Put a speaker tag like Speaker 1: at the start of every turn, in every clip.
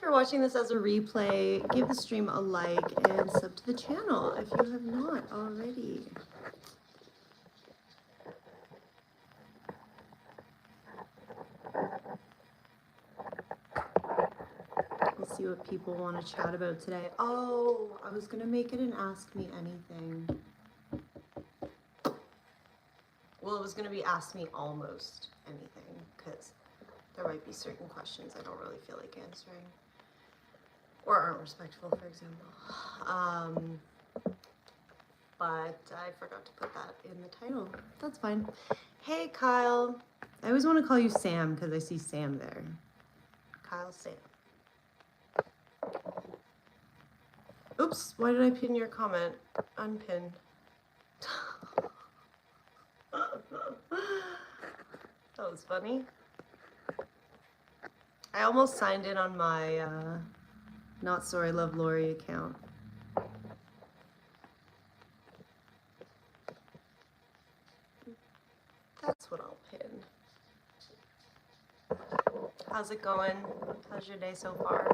Speaker 1: you're watching this as a replay, give the stream a like and sub to the channel if you have not already. Let's see what people want to chat about today. Oh, I was going to make it an Ask Me Anything. Well, it was going to be Ask Me Almost Anything, because there might be certain questions I don't really feel like answering. Or aren't respectful, for example. But I forgot to put that in the title. That's fine. Hey, Kyle. I always want to call you Sam because I see Sam there. Kyle Sam. Oops, why did I pin your comment? Unpin. That was funny. I almost signed in on my Not Sorry Love Lori account. That's what I'll pin. How's it going? How's your day so far?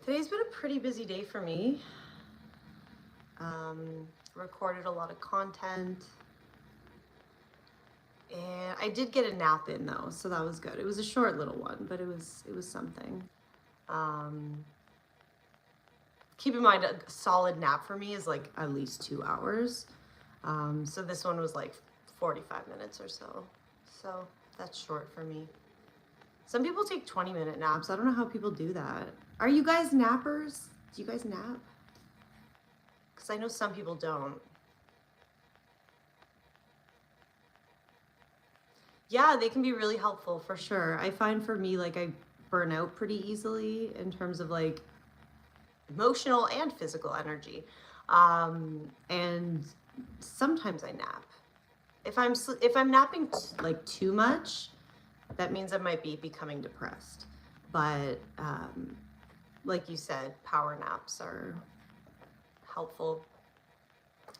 Speaker 1: Today's been a pretty busy day for me. Recorded a lot of content. And I did get a nap in though, so that was good. It was a short little one, but it was something. Keep in mind, a solid nap for me is like at least 2 hours. So this one was like 45 minutes or so. So that's short for me. Some people take 20-minute naps. I don't know how people do that. Are you guys nappers? Do you guys nap? Because I know some people don't. Yeah, they can be really helpful for sure. I find for me, like, I burn out pretty easily in terms of like emotional and physical energy. And sometimes I nap. If I'm napping like too much, that means I might be becoming depressed. But like you said, power naps are helpful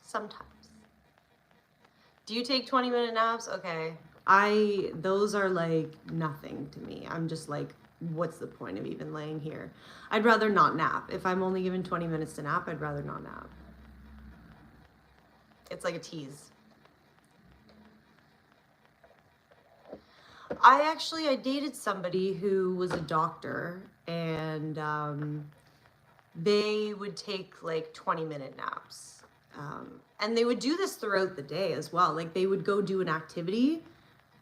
Speaker 1: sometimes. Do you take 20-minute naps? Okay. Those are like nothing to me. I'm just like, what's the point of even laying here? I'd rather not nap. If I'm only given 20 minutes to nap, I'd rather not nap. It's like a tease. I dated somebody who was a doctor, and they would take like 20-minute naps. And they would do this throughout the day as well. Like they would go do an activity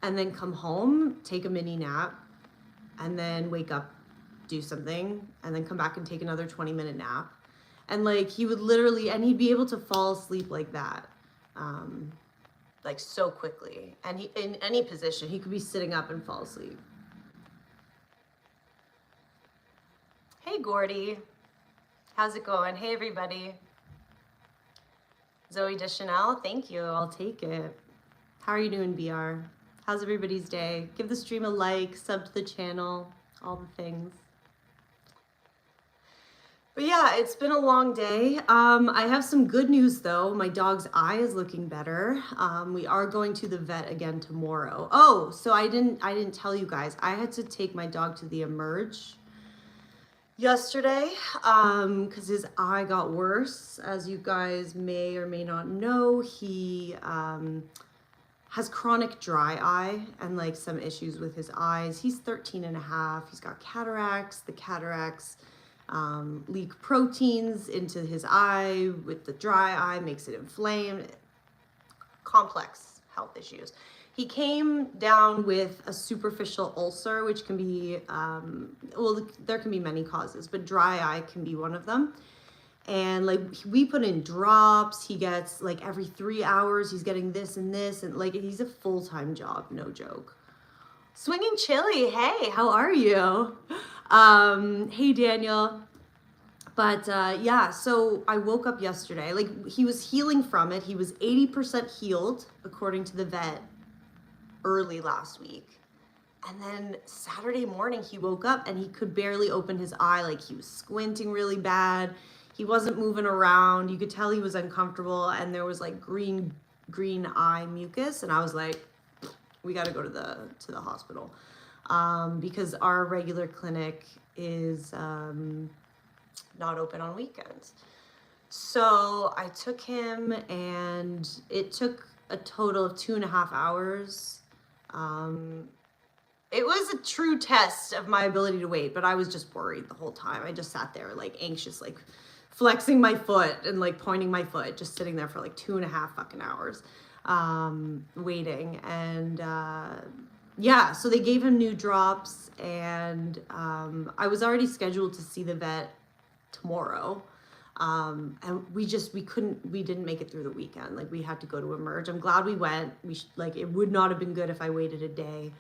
Speaker 1: and then come home, take a mini nap, and then wake up, do something, and then come back and take another 20-minute nap. And like he would literally, and he'd be able to fall asleep like that. Like so quickly. And he, in any position, he could be sitting up and fall asleep. Hey, Gordy. How's it going? Hey, everybody. Zoe Deschanel, thank you. I'll take it. How are you doing, BR? How's everybody's day? Give the stream a like, sub to the channel, all the things. But yeah, it's been a long day. I have some good news though. My dog's eye is looking better. We are going to the vet again tomorrow. Oh, so I didn't tell you guys. I had to take my dog to the Emerge yesterday because his eye got worse. As you guys may or may not know, he has chronic dry eye and like some issues with his eyes. He's 13 and a half. He's got cataracts. The cataracts leak proteins into his eye with the dry eye, makes it inflamed. Complex health issues. He came down with a superficial ulcer, which can be, well, there can be many causes, but dry eye can be one of them. And like we put in drops, he gets like every 3 hours, he's getting this and this, and like he's a full-time job, no joke. Swinging Chili, hey, how are you? Hey, Daniel. But yeah, so I woke up yesterday, like he was healing from it. He was 80% healed, according to the vet, early last week. And then Saturday morning, he woke up and he could barely open his eye. Like he was squinting really bad. He wasn't moving around. You could tell he was uncomfortable, and there was like green eye mucus. And I was like, we got to go to the hospital. because our regular clinic is not open on weekends. So I took him, and it took a total of 2.5 hours. It was a true test of my ability to wait, but I was just worried the whole time. I just sat there like anxious, like flexing my foot and like pointing my foot, just sitting there for like 2.5 fucking hours, waiting. And yeah, so they gave him new drops, and I was already scheduled to see the vet tomorrow. And we didn't make it through the weekend. Like, we had to go to Emerge. I'm glad we went. Like, it would not have been good if I waited a day,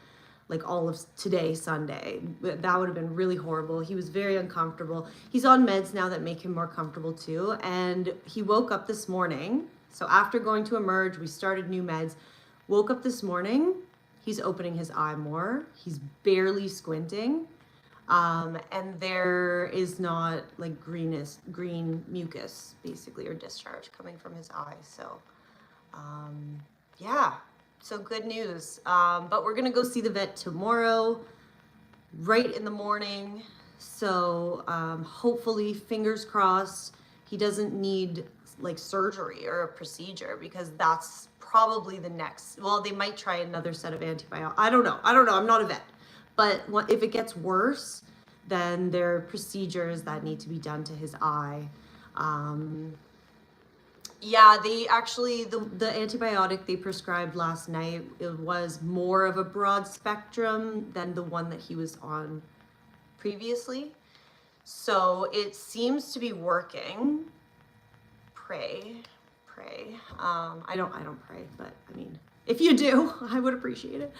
Speaker 1: like all of today, Sunday. That would have been really horrible. He was very uncomfortable. He's on meds now that make him more comfortable too. And he woke up this morning. So after going to Emerge, we started new meds. Woke up this morning, he's opening his eye more. He's barely squinting. And there is not like green mucus basically, or discharge coming from his eye. So, yeah, so good news. But we're gonna go see the vet tomorrow, right in the morning. So, hopefully, fingers crossed, he doesn't need like surgery or a procedure, because that's probably the next, well, they might try another set of antibiotics. I don't know. I'm not a vet. But if it gets worse, then there are procedures that need to be done to his eye. Yeah, they actually, the antibiotic they prescribed last night, it was more of a broad spectrum than the one that he was on previously. So it seems to be working. Pray. I don't pray, but I mean, if you do, I would appreciate it.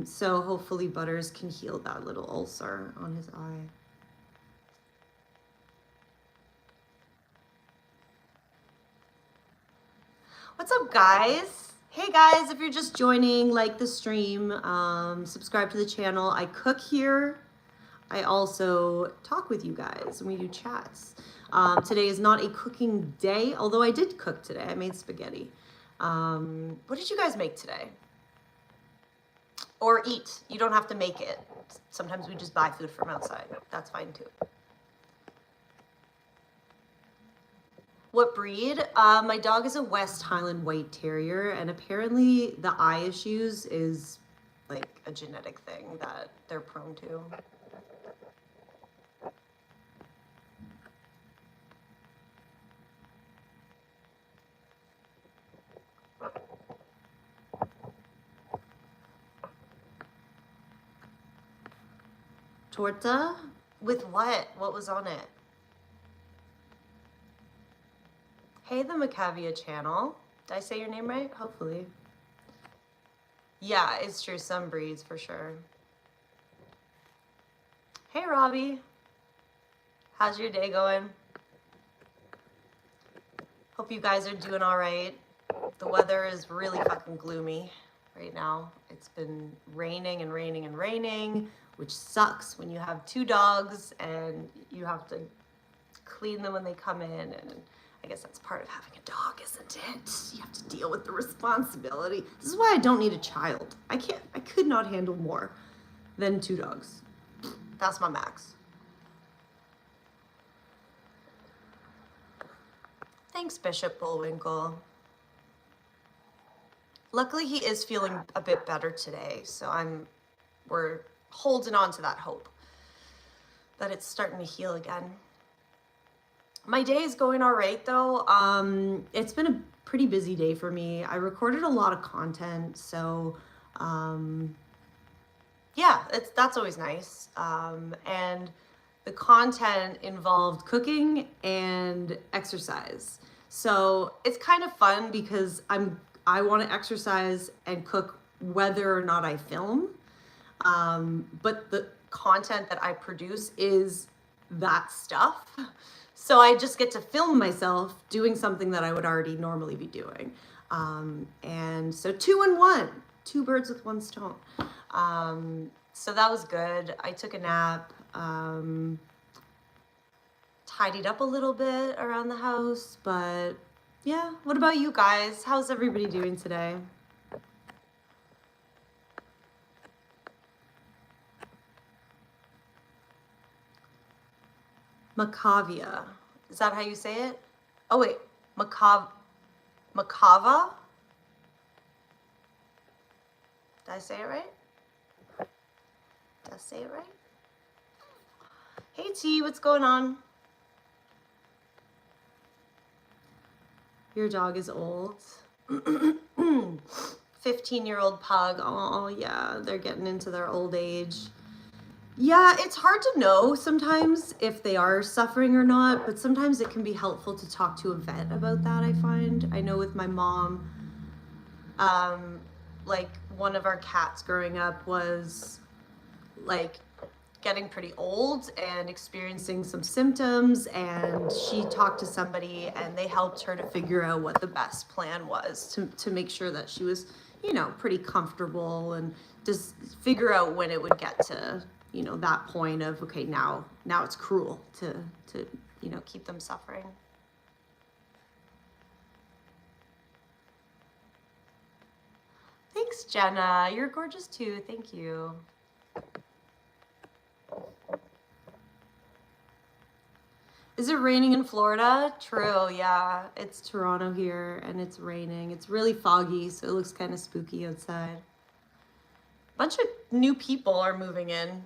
Speaker 1: So hopefully Butters can heal that little ulcer on his eye. What's up, guys? Hey guys, if you're just joining, like the stream, subscribe to the channel. I cook here. I also talk with you guys, and we do chats. Today is not a cooking day, although I did cook today. I made spaghetti. What did you guys make today? Or eat. You don't have to make it. Sometimes we just buy food from outside. That's fine too. What breed? My dog is a West Highland White Terrier, and apparently the eye issues is like a genetic thing that they're prone to. Torta? With what? What was on it? Hey, the Macavia channel. Did I say your name right? Hopefully. Yeah, it's true. Some breeds for sure. Hey, Robbie. How's your day going? Hope you guys are doing all right. The weather is really fucking gloomy right now. It's been raining and raining and raining, which sucks when you have 2 dogs and you have to clean them when they come in. And I guess that's part of having a dog, isn't it? You have to deal with the responsibility. This is why I don't need a child. I could not handle more than 2 dogs. That's my max. Thanks, Bishop Bullwinkle. Luckily, he is feeling a bit better today, so we're holding on to that hope that it's starting to heal again. My day is going all right, though. It's been a pretty busy day for me. I recorded a lot of content, so yeah, that's always nice. And the content involved cooking and exercise. So it's kind of fun because I want to exercise and cook whether or not I film. But the content that I produce is that stuff. So I just get to film myself doing something that I would already normally be doing. And so 2 in 1, 2 birds with 1 stone. So that was good. I took a nap, tidied up a little bit around the house, but yeah. What about you guys? How's everybody doing today? Macavia. Is that how you say it? Oh wait, Macava? Did I say it right? Did I say it right? Hey T, what's going on? Your dog is old. 15-year-old pug. Oh yeah, they're getting into their old age. Yeah, it's hard to know sometimes if they are suffering or not, but sometimes it can be helpful to talk to a vet about that, I find. I know with my mom, like one of our cats growing up was like getting pretty old and experiencing some symptoms, and she talked to somebody and they helped her to figure out what the best plan was to make sure that she was, you know, pretty comfortable, and just figure out when it would get to, you know, that point of, okay, now it's cruel to you know, keep them suffering. Thanks, Jenna. You're gorgeous too. Thank you. Is it raining in Florida? True, yeah. It's Toronto here and it's raining. It's really foggy, so it looks kind of spooky outside. A bunch of new people are moving in.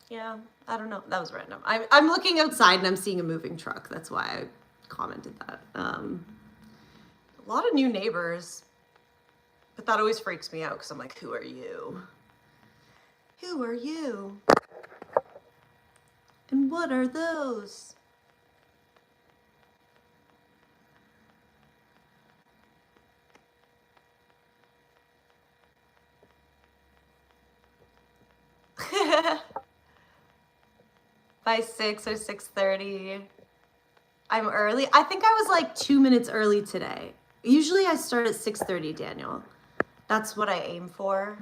Speaker 1: Yeah, I don't know. That was random. I'm looking outside and I'm seeing a moving truck. That's why I commented that. A lot of new neighbors. But that always freaks me out because I'm like, who are you? Who are you? And what are those? By 6 or 6:30. I'm early. I think I was like 2 minutes early today. Usually I start at 6:30, Daniel. That's what I aim for.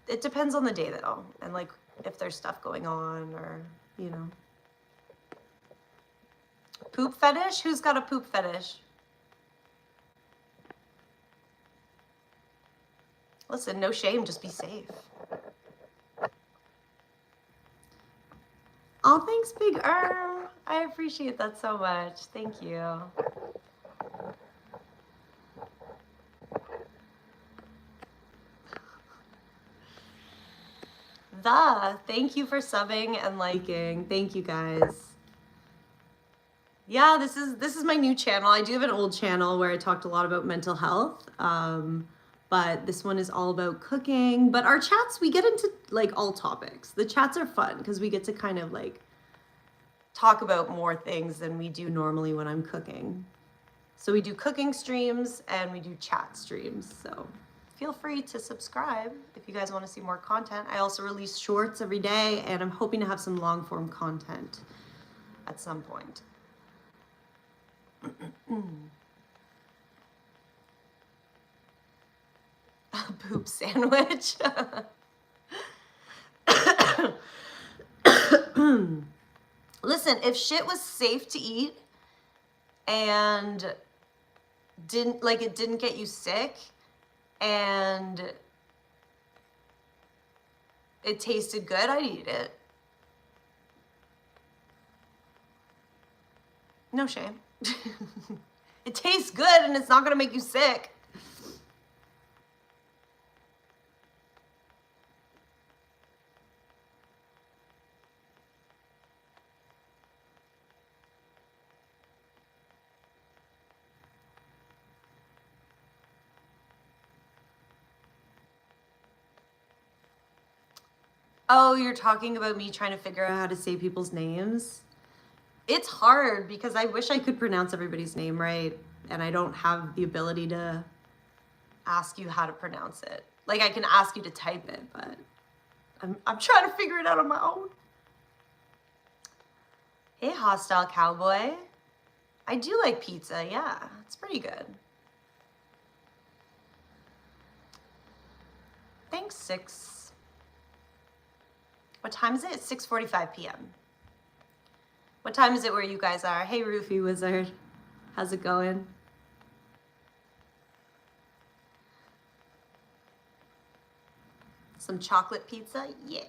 Speaker 1: It depends on the day though, and like if there's stuff going on, or, you know. Poop fetish? Who's got a poop fetish? Listen, no shame, just be safe. Oh, thanks, Big Erm. I appreciate that so much. Thank you. Thank you for subbing and liking. Thank you guys. Yeah, this is my new channel. I do have an old channel where I talked a lot about mental health. But this one is all about cooking. But our chats, we get into like all topics. The chats are fun because we get to kind of like talk about more things than we do normally when I'm cooking. So we do cooking streams and we do chat streams. So feel free to subscribe if you guys want to see more content. I also release shorts every day, and I'm hoping to have some long form content at some point. A poop sandwich. Listen, if shit was safe to eat and it didn't get you sick and it tasted good, I'd eat it. No shame. It tastes good and it's not gonna make you sick. Oh, you're talking about me trying to figure out how to say people's names? It's hard because I wish I could pronounce everybody's name right, and I don't have the ability to ask you how to pronounce it. Like, I can ask you to type it, but I'm trying to figure it out on my own. Hey, Hostile Cowboy. I do like pizza, yeah. It's pretty good. Thanks, 6. What time is it? It's 6:45 p.m. What time is it where you guys are? Hey, Roofie Wizard. How's it going? Some chocolate pizza? Yeah.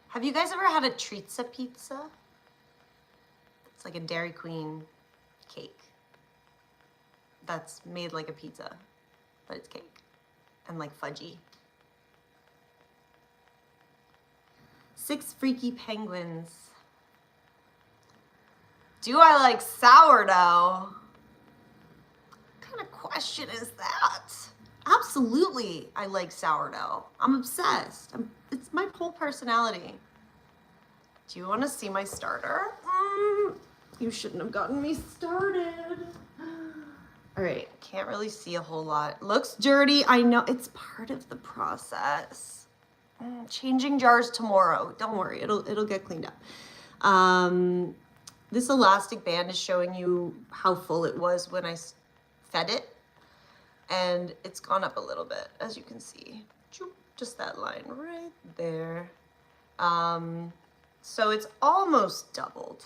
Speaker 1: Have you guys ever had a Trizza pizza? It's like a Dairy Queen cake that's made like a pizza, but it's cake and like fudgy. 6 freaky penguins. Do I like sourdough? What kind of question is that? Absolutely, I like sourdough. I'm obsessed. It's my whole personality. Do you want to see my starter? You shouldn't have gotten me started. All right, can't really see a whole lot. Looks dirty. I know it's part of the process. Changing jars tomorrow. Don't worry, it'll get cleaned up. This elastic band is showing you how full it was when I fed it, and it's gone up a little bit, as you can see. Just that line right there. So it's almost doubled,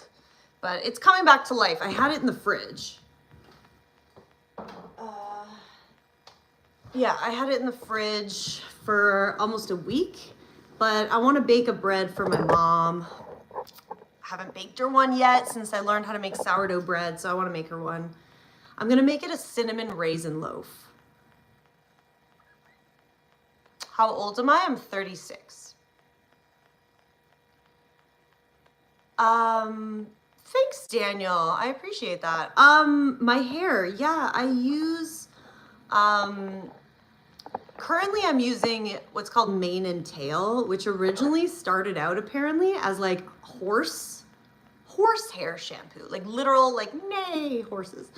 Speaker 1: but it's coming back to life. I had it in the fridge. Yeah, I had it in the fridge for almost a week, but I want to bake a bread for my mom. Haven't baked her one yet since I learned how to make sourdough bread, so I want to make her one. I'm going to make it a cinnamon raisin loaf. How old am I? I'm 36. Thanks, Daniel. I appreciate that. My hair, yeah, I use, currently I'm using what's called mane and tail, which originally started out apparently as like horse hair shampoo, like literal, like nay horses.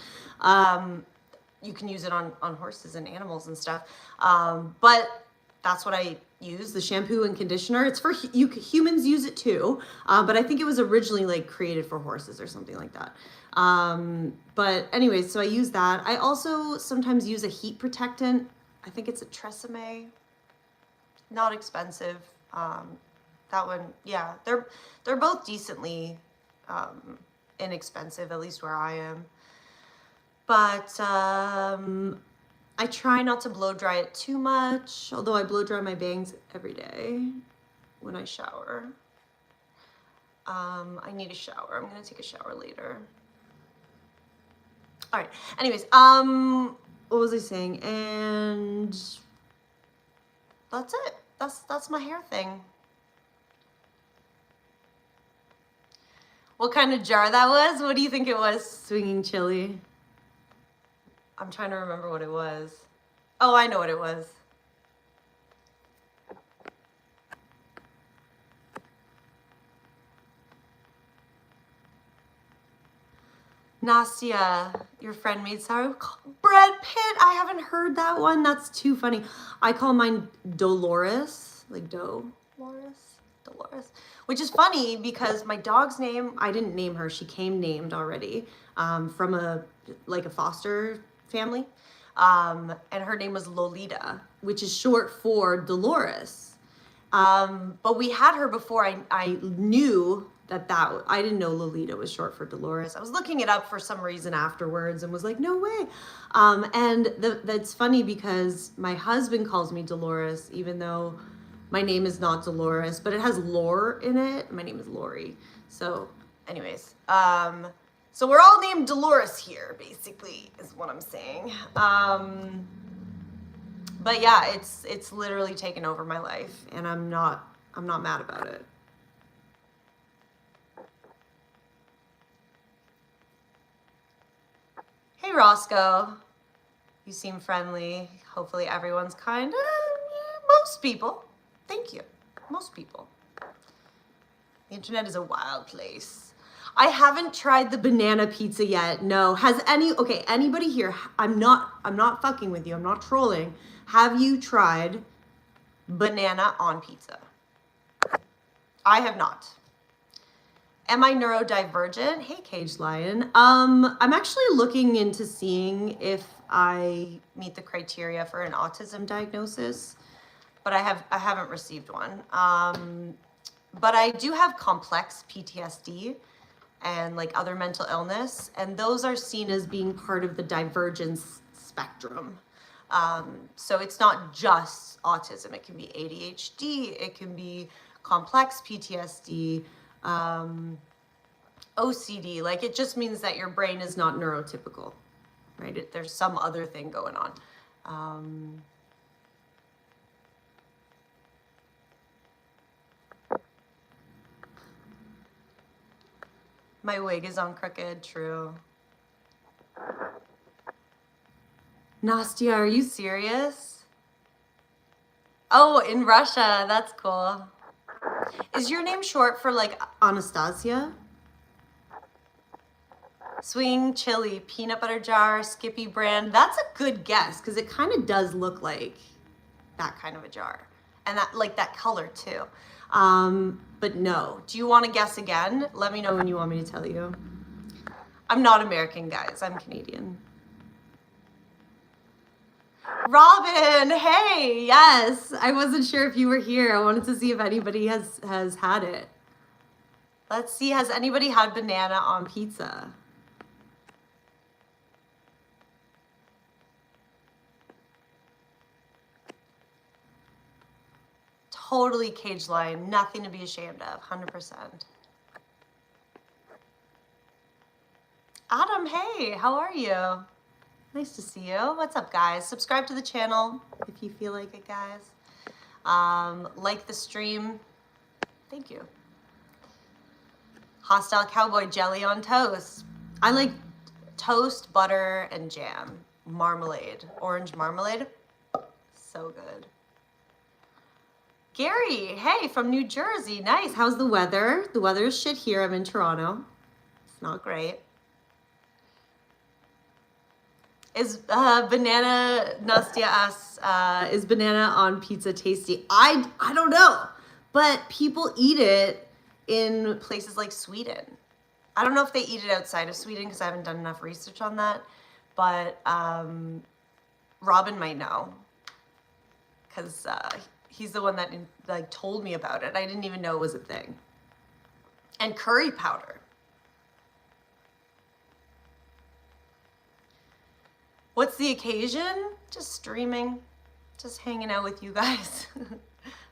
Speaker 1: You can use it on horses and animals and stuff. But that's what I use, the shampoo and conditioner. It's for humans use it too, but I think it was originally like created for horses or something like that. But anyways, so I use that. I also sometimes use a heat protectant. I think it's a Tresemme. Not expensive. That one, yeah, they're both decently inexpensive, at least where I am. But I try not to blow dry it too much, although I blow dry my bangs every day when I shower. I need a shower. I'm gonna take a shower later. All right, anyways, what was I saying? And that's it. That's my hair thing. What kind of jar that was? What do you think it was? Swinging chili. I'm trying to remember what it was. Oh, I know what it was. Nastia, your friend made sour. Brad Pitt, I haven't heard that one. That's too funny. I call mine Dolores, like Dolores, which is funny because my dog's name, I didn't name her. She came named already from a foster family. And her name was Lolita, which is short for Dolores. But we had her before I knew I didn't know Lolita was short for Dolores. I was looking it up for some reason afterwards and was like, no way. And that's funny because my husband calls me Dolores, even though my name is not Dolores, but it has Lore in it. My name is Lori. So anyways, so we're all named Dolores here, basically, is what I'm saying. But yeah, it's literally taken over my life, and I'm not mad about it. Hey, Roscoe. You seem friendly. Hopefully everyone's kind. Most people. Thank you. Most people. The internet is a wild place. I haven't tried the banana pizza yet. No. Anybody here, I'm not fucking with you. I'm not trolling. Have you tried banana on pizza? I have not. Am I neurodivergent? Hey, Caged Lion. I'm actually looking into seeing if I meet the criteria for an autism diagnosis, but I haven't received one. But I do have complex PTSD and like other mental illness, and those are seen as being part of the divergence spectrum. So it's not just autism. It can be ADHD. It can be complex PTSD, OCD. Like, it just means that your brain is not neurotypical, right? There's some other thing going on. My wig is on crooked, true. Nastya, are you serious? Oh, in Russia, that's cool. Is your name short for like Anastasia? Swing chili, peanut butter jar, Skippy brand. That's a good guess because it kind of does look like that kind of a jar. And that, like, that color too. But no. Do you want to guess again? Let me know when you want me to tell you. I'm not American, guys. I'm Canadian. Robin, hey, yes. I wasn't sure if you were here. I wanted to see if anybody has had it. Let's see, has anybody had banana on pizza? Totally Cage Line, nothing to be ashamed of, 100%. Adam, hey, how are you? Nice to see you. What's up, guys? Subscribe to the channel if you feel like it, guys. Like the stream. Thank you. Hostile Cowboy, jelly on toast. I like toast, butter, and jam. Marmalade, orange marmalade. So good. Gary, hey, from New Jersey. Nice. How's the weather? The weather is shit here. I'm in Toronto. It's not great. Is banana, Nastya asks, is banana on pizza tasty? I don't know, but people eat it in places like Sweden. I don't know if they eat it outside of Sweden because I haven't done enough research on that, but Robin might know because he's the one that like told me about it. I didn't even know it was a thing. And curry powder. What's the occasion? Just streaming, just hanging out with you guys.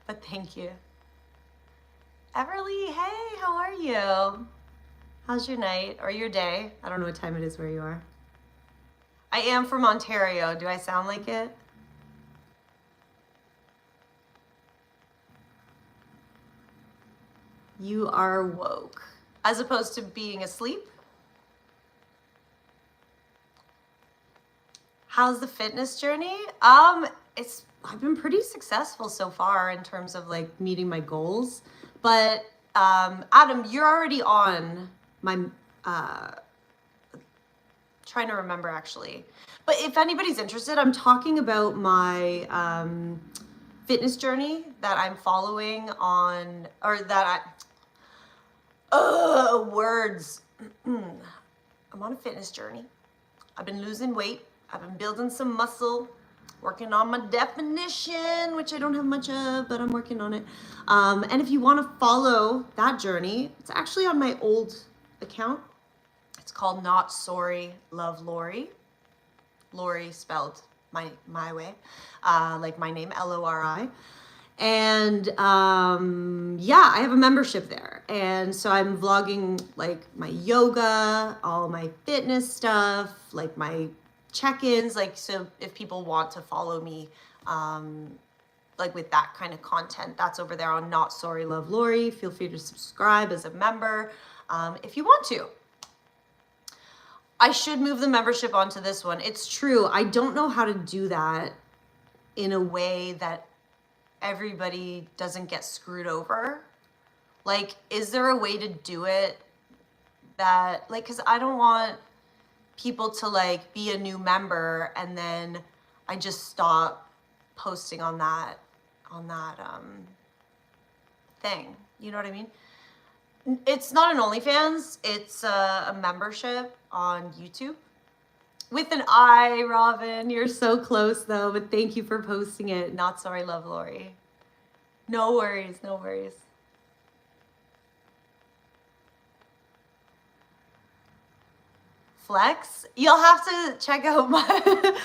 Speaker 1: But thank you. Everly, hey, how are you? How's your night or your day? I don't know what time it is where you are. I am from Ontario. Do I sound like it? You are woke, as opposed to being asleep. How's the fitness journey? I've been pretty successful so far in terms of like meeting my goals. But Adam, you're already on my trying to remember actually. But if anybody's interested, I'm talking about my fitness journey that I'm following on, or that words. I'm on a fitness journey. I've been losing weight. I've been building some muscle, working on my definition, which I don't have much of, but I'm working on it. And if you want to follow that journey, it's actually on my old account. It's called Not Sorry Love Lori. Lori spelled my way, like my name, Lori. And yeah, I have a membership there. And so I'm vlogging like my yoga, all my fitness stuff, like my check-ins, like, so if people want to follow me like with that kind of content, that's over there on Not Sorry Love Lori. Feel free to subscribe as a member if you want to. I should move the membership onto this one. It's true, I don't know how to do that in a way that everybody doesn't get screwed over. Like, is there a way to do it that, like, because I don't want people to like be a new member and then I just stop posting on that thing. You know what I mean? It's not an OnlyFans, it's a membership on YouTube. With an I, Robin. You're so close though, but thank you for posting it. Not Sorry Love Lori. No worries, no worries. Flex, you'll have to check out my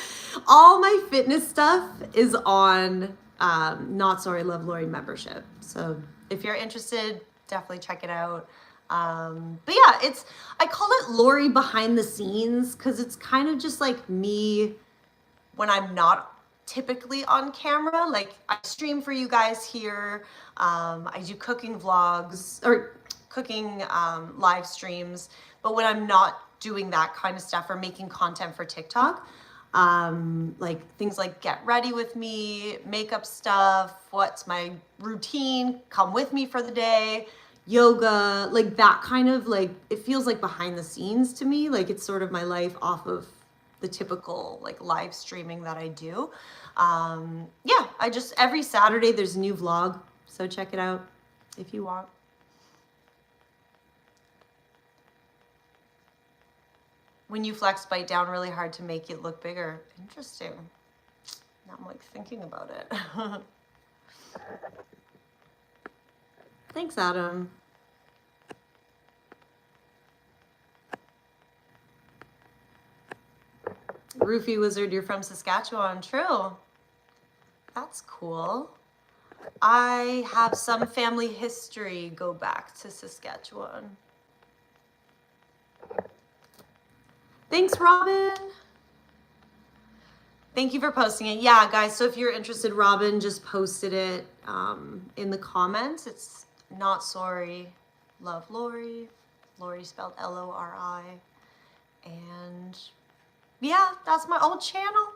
Speaker 1: all my fitness stuff is on Not Sorry Love Lori membership. So if you're interested, definitely check it out. But yeah, I call it Lori behind the scenes because it's kind of just like me when I'm not typically on camera. Like I stream for you guys here. I do cooking vlogs or cooking live streams. But when I'm not doing that kind of stuff or making content for TikTok, like things like get ready with me, makeup stuff, what's my routine, come with me for the day, yoga, like that kind of like, it feels like behind the scenes to me. Like it's sort of my life off of the typical like live streaming that I do. Yeah, every Saturday there's a new vlog. So check it out if you want. When you flex, bite down really hard to make it look bigger. Interesting. Now I'm like thinking about it. Thanks, Adam. Roofie Wizard, you're from Saskatchewan. True. That's cool. I have some family history go back to Saskatchewan. Thanks, Robin. Thank you for posting it. Yeah, guys, so if you're interested, Robin just posted it in the comments. It's not sorry. Love Lori. Lori spelled Lori. And yeah, that's my old channel.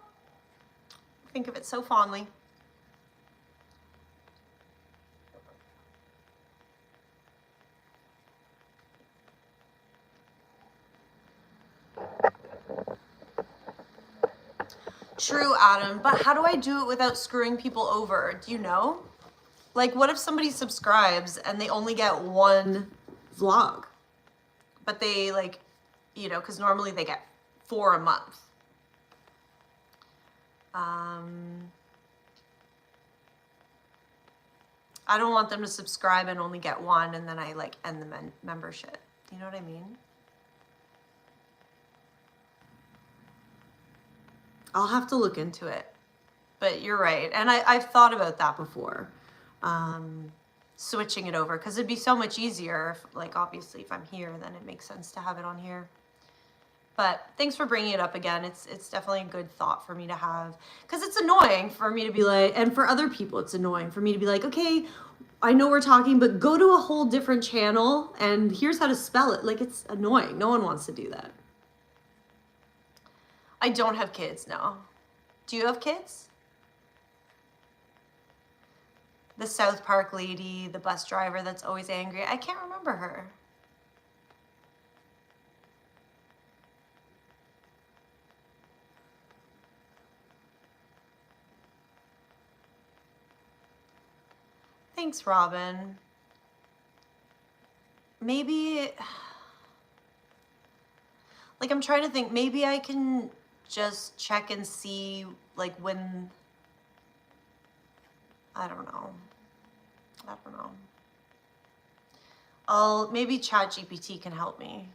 Speaker 1: Think of it so fondly. True, Adam, but how do I do it without screwing people over? Do you know? Like, what if somebody subscribes and they only get one vlog? But they, like, you know, because normally they get 4 a month. I don't want them to subscribe and only get one, and then I, like, end the membership. You know what I mean? I'll have to look into it, but you're right. And I've thought about that before, switching it over, because it'd be so much easier. Like, obviously, if I'm here, then it makes sense to have it on here. But thanks for bringing it up again. It's definitely a good thought for me to have, because it's annoying for me to be like, and for other people, it's annoying for me to be like, okay, I know we're talking, but go to a whole different channel, and here's how to spell it. Like, it's annoying. No one wants to do that. I don't have kids, no. Do you have kids? The South Park lady, the bus driver that's always angry. I can't remember her. Thanks, Robin. Maybe, like, I'm trying to think, maybe I can just check and see, like, when, I don't know. Maybe ChatGPT can help me.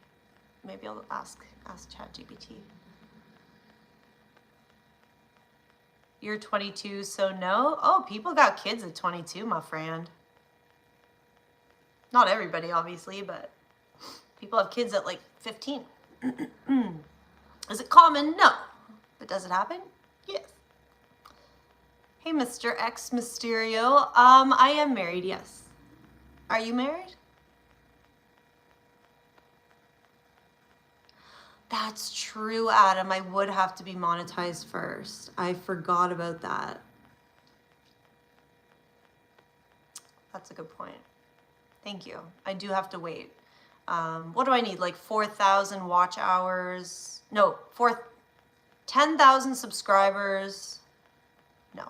Speaker 1: Maybe I'll ask ChatGPT. You're 22, so no? Oh, people got kids at 22, my friend. Not everybody, obviously, but people have kids at like 15. Is it common? No. But does it happen? Yes. Hey, Mr. X Mysterio. I am married, yes. Are you married? That's true, Adam. I would have to be monetized first. I forgot about that. That's a good point. Thank you. I do have to wait. What do I need? Like 4,000 watch hours? No, 10,000 subscribers. No.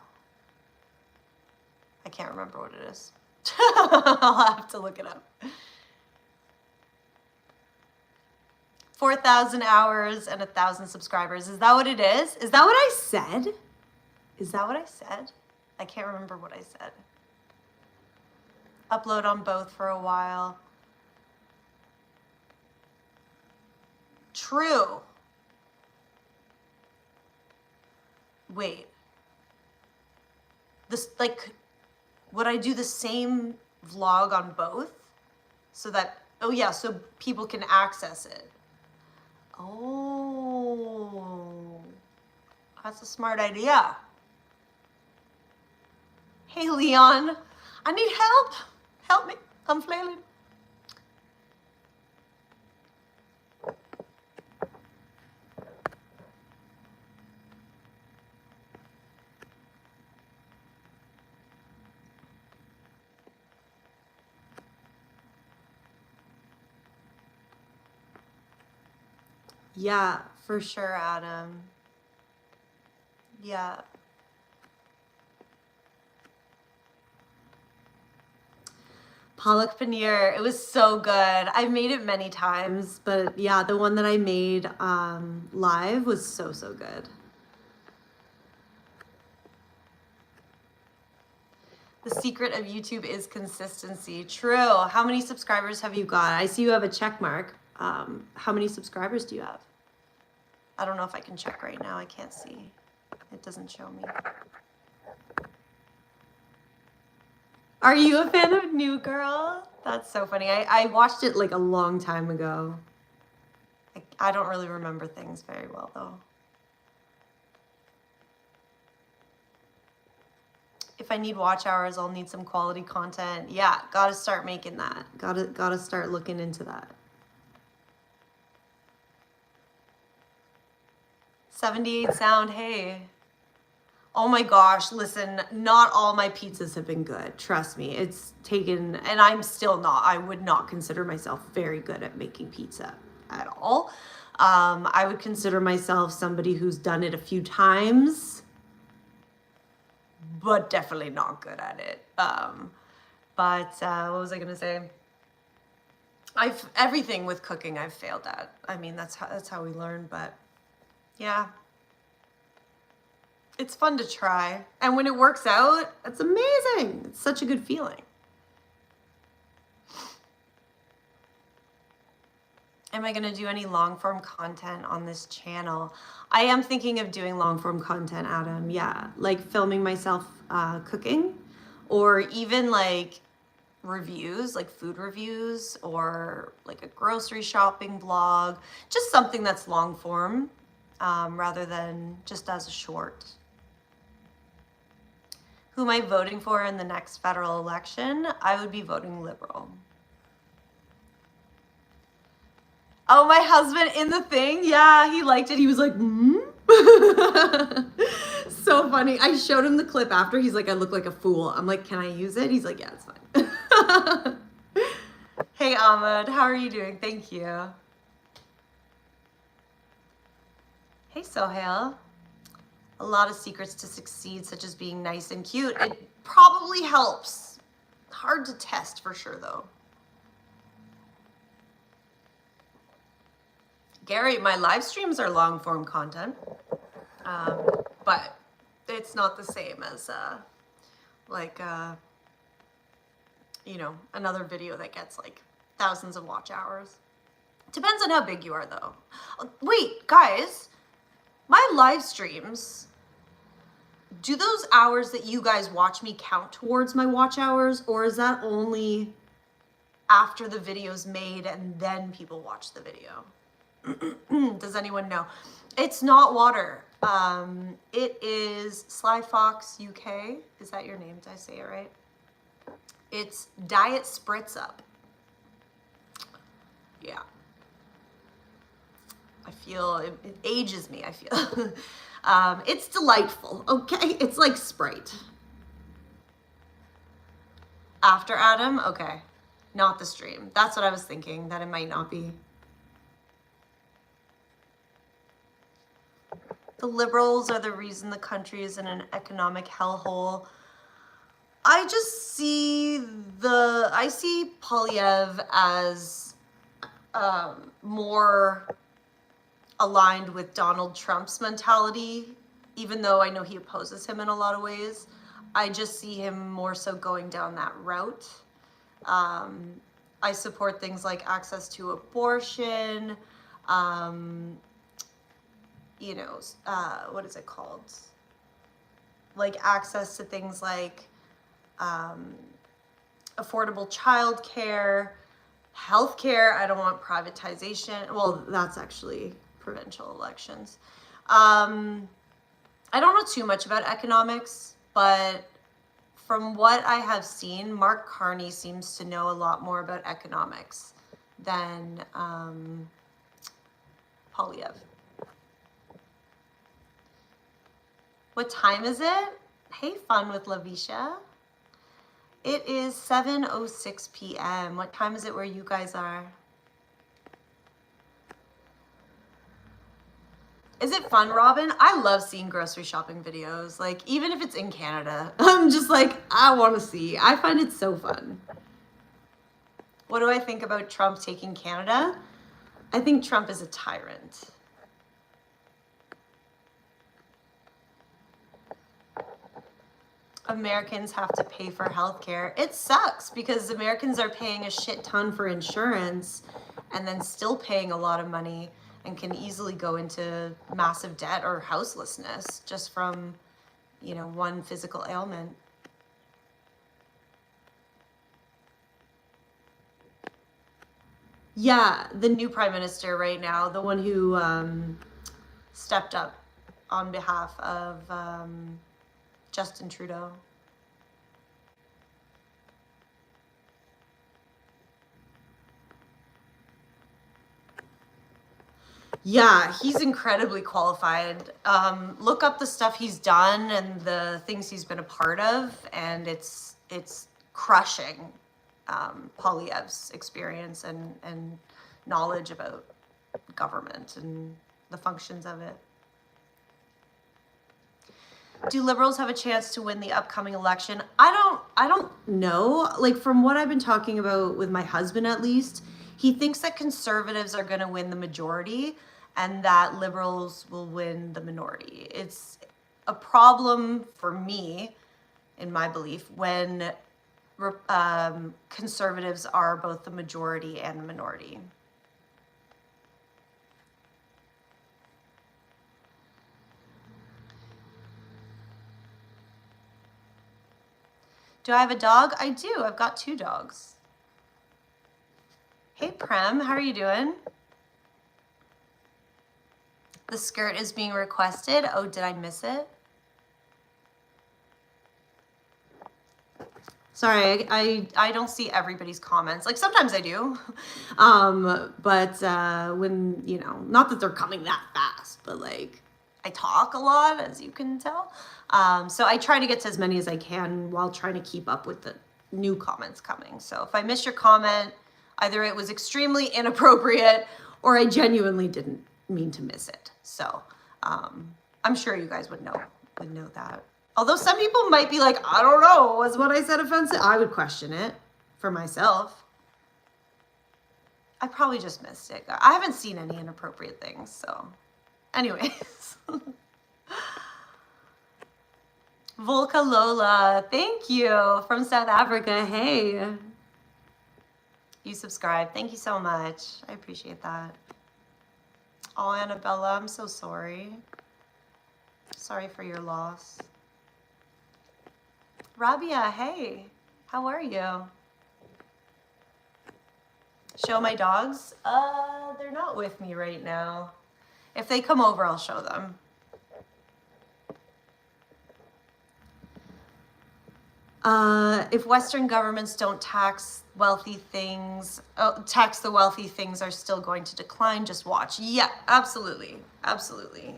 Speaker 1: I can't remember what it is. I'll have to look it up. 4,000 hours and 1,000 subscribers. Is that what it is? Is that what I said? Is that what I said? I can't remember what I said. Upload on both for a while. True. Wait. This, like, would I do the same vlog on both so that, oh yeah, so people can access it. Oh, that's a smart idea. Hey, Leon, I need help. Help me, I'm flailing. Yeah, for sure, Adam. Yeah. Palak paneer, it was so good. I've made it many times, but yeah, the one that I made live was so, so good. The secret of YouTube is consistency. True. How many subscribers have you got? I see you have a check mark. How many subscribers do you have? I don't know if I can check right now. I can't see. It doesn't show me. Are you a fan of New Girl? That's so funny. I watched it like a long time ago. I don't really remember things very well though. If I need watch hours, I'll need some quality content. Yeah, gotta start making that. Gotta start looking into that. 78 sound, hey. Oh my gosh, listen, not all my pizzas have been good. Trust me, it's taken, and I'm still not, I would not consider myself very good at making pizza at all. I would consider myself somebody who's done it a few times, but definitely not good at it. What was I gonna say? Everything with cooking I've failed at. I mean, that's how we learn, but yeah. It's fun to try. And when it works out, it's amazing. It's such a good feeling. Am I gonna do any long form content on this channel? I am thinking of doing long form content, Adam. Yeah, like filming myself cooking, or even like reviews, like food reviews, or like a grocery shopping vlog. Just something that's long form rather than just as a short. Who am I voting for in the next federal election? I would be voting Liberal. Oh, my husband in the thing? Yeah, he liked it. He was like, So funny. I showed him the clip after. He's like, I look like a fool. I'm like, can I use it? He's like, yeah, it's fine. Hey, Ahmed, how are you doing? Thank you. Hey, Sohail. A lot of secrets to succeed, such as being nice and cute. It probably helps. Hard to test for sure, though. Gary, my live streams are long form content, but it's not the same as you know, another video that gets like thousands of watch hours. Depends on how big you are, though. Wait, guys, my live streams, do those hours that you guys watch me count towards my watch hours, or is that only after the video's made and then people watch the video? Does anyone know? It's not water. It is Sly Fox UK. Is that your name? Did I say it right? It's Diet Spritz Up. Yeah. I feel, it ages me, I feel. It's delightful, okay? It's like Sprite. After Adam? Okay. Not the stream. That's what I was thinking, that it might not be. The Liberals are the reason the country is in an economic hellhole. I just see I see Poilievre as more aligned with Donald Trump's mentality, even though I know he opposes him in a lot of ways. I just see him more so going down that route. I support things like access to abortion, you know, what is it called? Like access to things like affordable childcare, healthcare. I don't want privatization. Well, that's actually provincial elections. I don't know too much about economics, but from what I have seen, Mark Carney seems to know a lot more about economics than Poilievre. What time is it? Hey, Fun with Lavisha. It is 7:06 p.m. What time is it where you guys are? Is it fun, Robin? I love seeing grocery shopping videos. Like, even if it's in Canada, I'm just like, I want to see. I find it so fun. What do I think about Trump taking Canada? I think Trump is a tyrant. Americans have to pay for healthcare. It sucks because Americans are paying a shit ton for insurance and then still paying a lot of money and can easily go into massive debt or houselessness just from, you know, one physical ailment. Yeah, the new prime minister right now, the one who stepped up on behalf of Justin Trudeau. Yeah, he's incredibly qualified. Look up the stuff he's done and the things he's been a part of, and it's crushing Poilievre's experience and knowledge about government and the functions of it. Do Liberals have a chance to win the upcoming election? I don't know. Like, from what I've been talking about with my husband, at least, he thinks that Conservatives are going to win the majority and that Liberals will win the minority. It's a problem for me, in my belief, when Conservatives are both the majority and the minority. Do I have a dog? I do. I've got 2 dogs. Hey, Prem, how are you doing? The skirt is being requested. Oh, did I miss it? Sorry, I don't see everybody's comments. Like, sometimes I do. But when, you know, not that they're coming that fast, but like, I talk a lot, as you can tell. So I try to get to as many as I can while trying to keep up with the new comments coming. So if I miss your comment, either it was extremely inappropriate or I genuinely didn't mean to miss it. So I'm sure you guys would know that. Although some people might be like, I don't know, was what I said offensive? I would question it for myself. I probably just missed it. I haven't seen any inappropriate things, so anyways. Volka Lola, thank you from South Africa. Hey, you subscribed. Thank you so much. I appreciate that. Oh, Annabella, I'm so sorry. Sorry for your loss. Rabia, hey, how are you? Show my dogs? They're not with me right now. If they come over, I'll show them. If Western governments don't tax wealthy things, tax the wealthy things are still going to decline, just watch. Yeah, absolutely. Absolutely.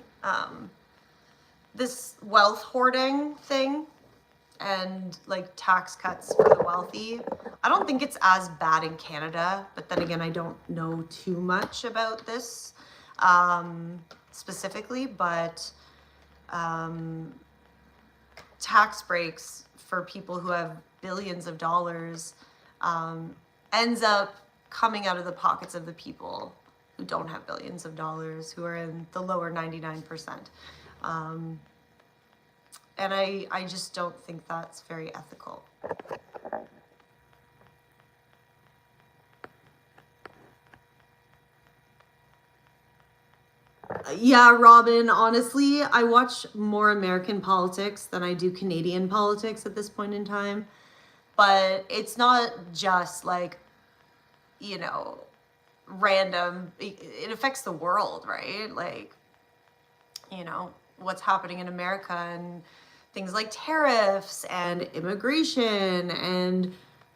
Speaker 1: This wealth hoarding thing and like tax cuts for the wealthy, I don't think it's as bad in Canada, but then again, I don't know too much about this specifically, but tax breaks for people who have billions of dollars ends up coming out of the pockets of the people who don't have billions of dollars, who are in the lower 99%. And I just don't think that's very ethical. Yeah, Robin, honestly, I watch more American politics than I do Canadian politics at this point in time. but it's not just like, random. It affects the world, right? Like, what's happening in America and things like tariffs and immigration and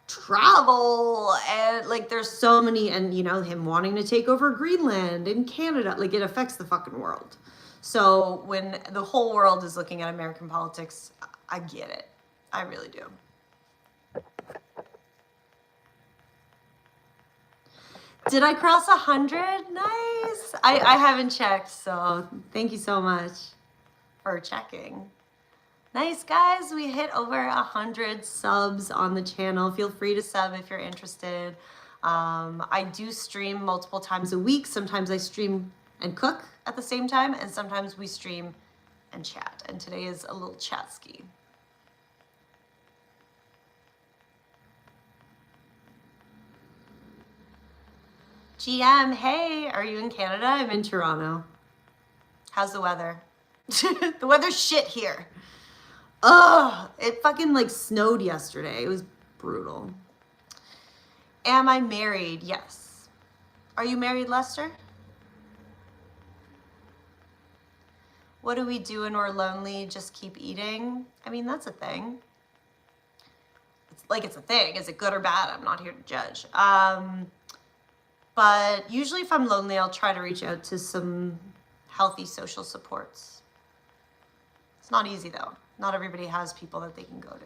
Speaker 1: travel, and like there's so many, and him wanting to take over Greenland and Canada, like it affects the fucking world. So when the whole world is looking at American politics, I get it. I really do. Did I cross 100? Nice. I haven't checked, so thank you so much for checking. Nice, guys. We hit over 100 subs on the channel. Feel free to sub if you're interested. I do stream multiple times a week. Sometimes I stream and cook at the same time, and sometimes we stream and chat. And today is a little chat-ski. GM, hey, are you in Canada? I'm in Toronto. How's the weather? The weather's shit here. Ugh, it fucking like snowed yesterday. It was brutal. Am I married? Yes. Are you married, Lester? What do we do when we're lonely? Just keep eating? I mean, that's a thing. It's a thing. Is it good or bad? I'm not here to judge. But usually if I'm lonely, I'll try to reach out to some healthy social supports. It's not easy though. Not everybody has people that they can go to.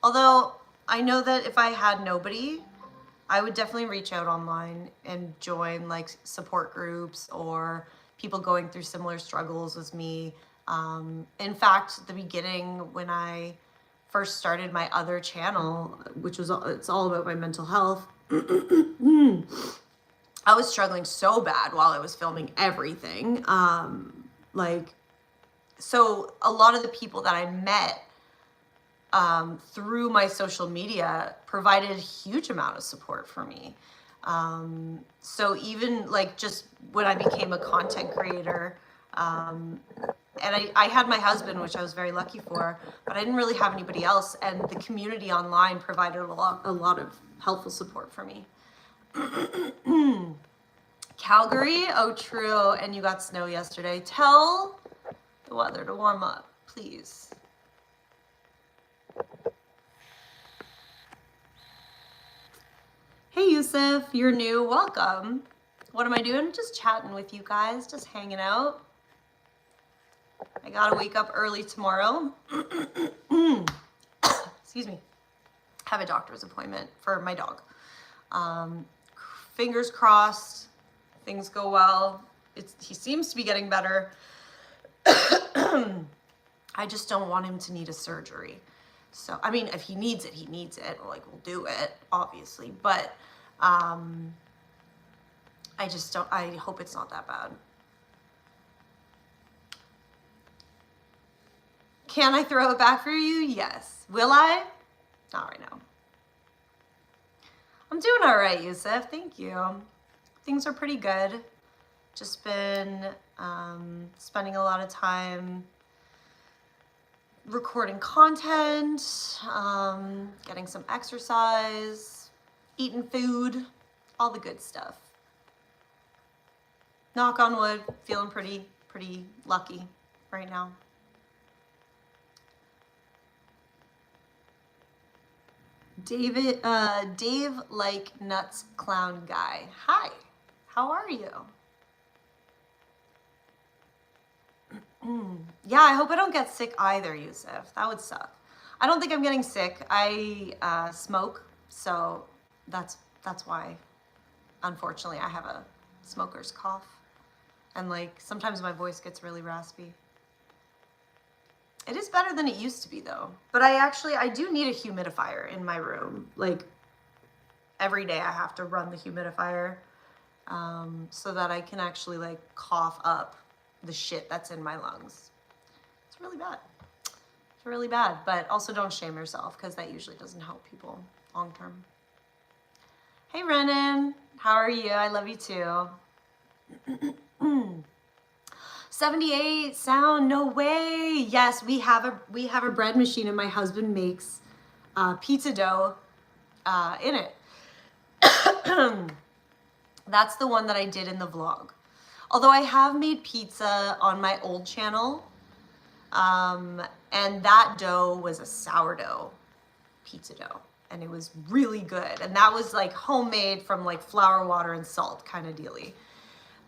Speaker 1: Although I know that if I had nobody, I would definitely reach out online and join like support groups or people going through similar struggles with me. In fact, at the beginning when I first started my other channel, which was, it's all about my mental health, I was struggling so bad while I was filming everything. So a lot of the people that I met through my social media provided a huge amount of support for me. So even like just when I became a content creator, and I had my husband, which I was very lucky for, but I didn't really have anybody else. And the community online provided a lot of helpful support for me. Calgary, oh true, and you got snow yesterday. Tell the weather to warm up, please. Hey Yusuf, you're new, welcome. What am I doing? Just chatting with you guys, just hanging out. I gotta wake up early tomorrow. Excuse me. Have a doctor's appointment for my dog. Fingers crossed, things go well. He seems to be getting better. I just don't want him to need a surgery. So, I mean, if he needs it, he needs it. Like, we'll do it, obviously. But I hope it's not that bad. Can I throw it back for you? Yes. Will I? Not right now. I'm doing all right, Yusuf. Thank you. Things are pretty good. Just been spending a lot of time recording content, getting some exercise, eating food, all the good stuff. Knock on wood, feeling pretty lucky right now. Dave like nuts clown guy. Hi, how are you? Yeah, I hope I don't get sick either, Yusuf. That would suck. I don't think I'm getting sick. I smoke, so that's why, unfortunately, I have a smoker's cough. And like, sometimes my voice gets really raspy. It is better than it used to be though. But I do need a humidifier in my room. Like, every day I have to run the humidifier so that I can actually like cough up the shit that's in my lungs. It's really bad. It's really bad, but also don't shame yourself because that usually doesn't help people long term. Hey Renan, how are you? I love you too. 78 sound, no way. Yes, we have a bread machine and my husband makes pizza dough in it. That's the one that I did in the vlog. Although I have made pizza on my old channel, and that dough was a sourdough pizza dough, and it was really good. And that was like homemade from like flour, water, and salt kind of dealy.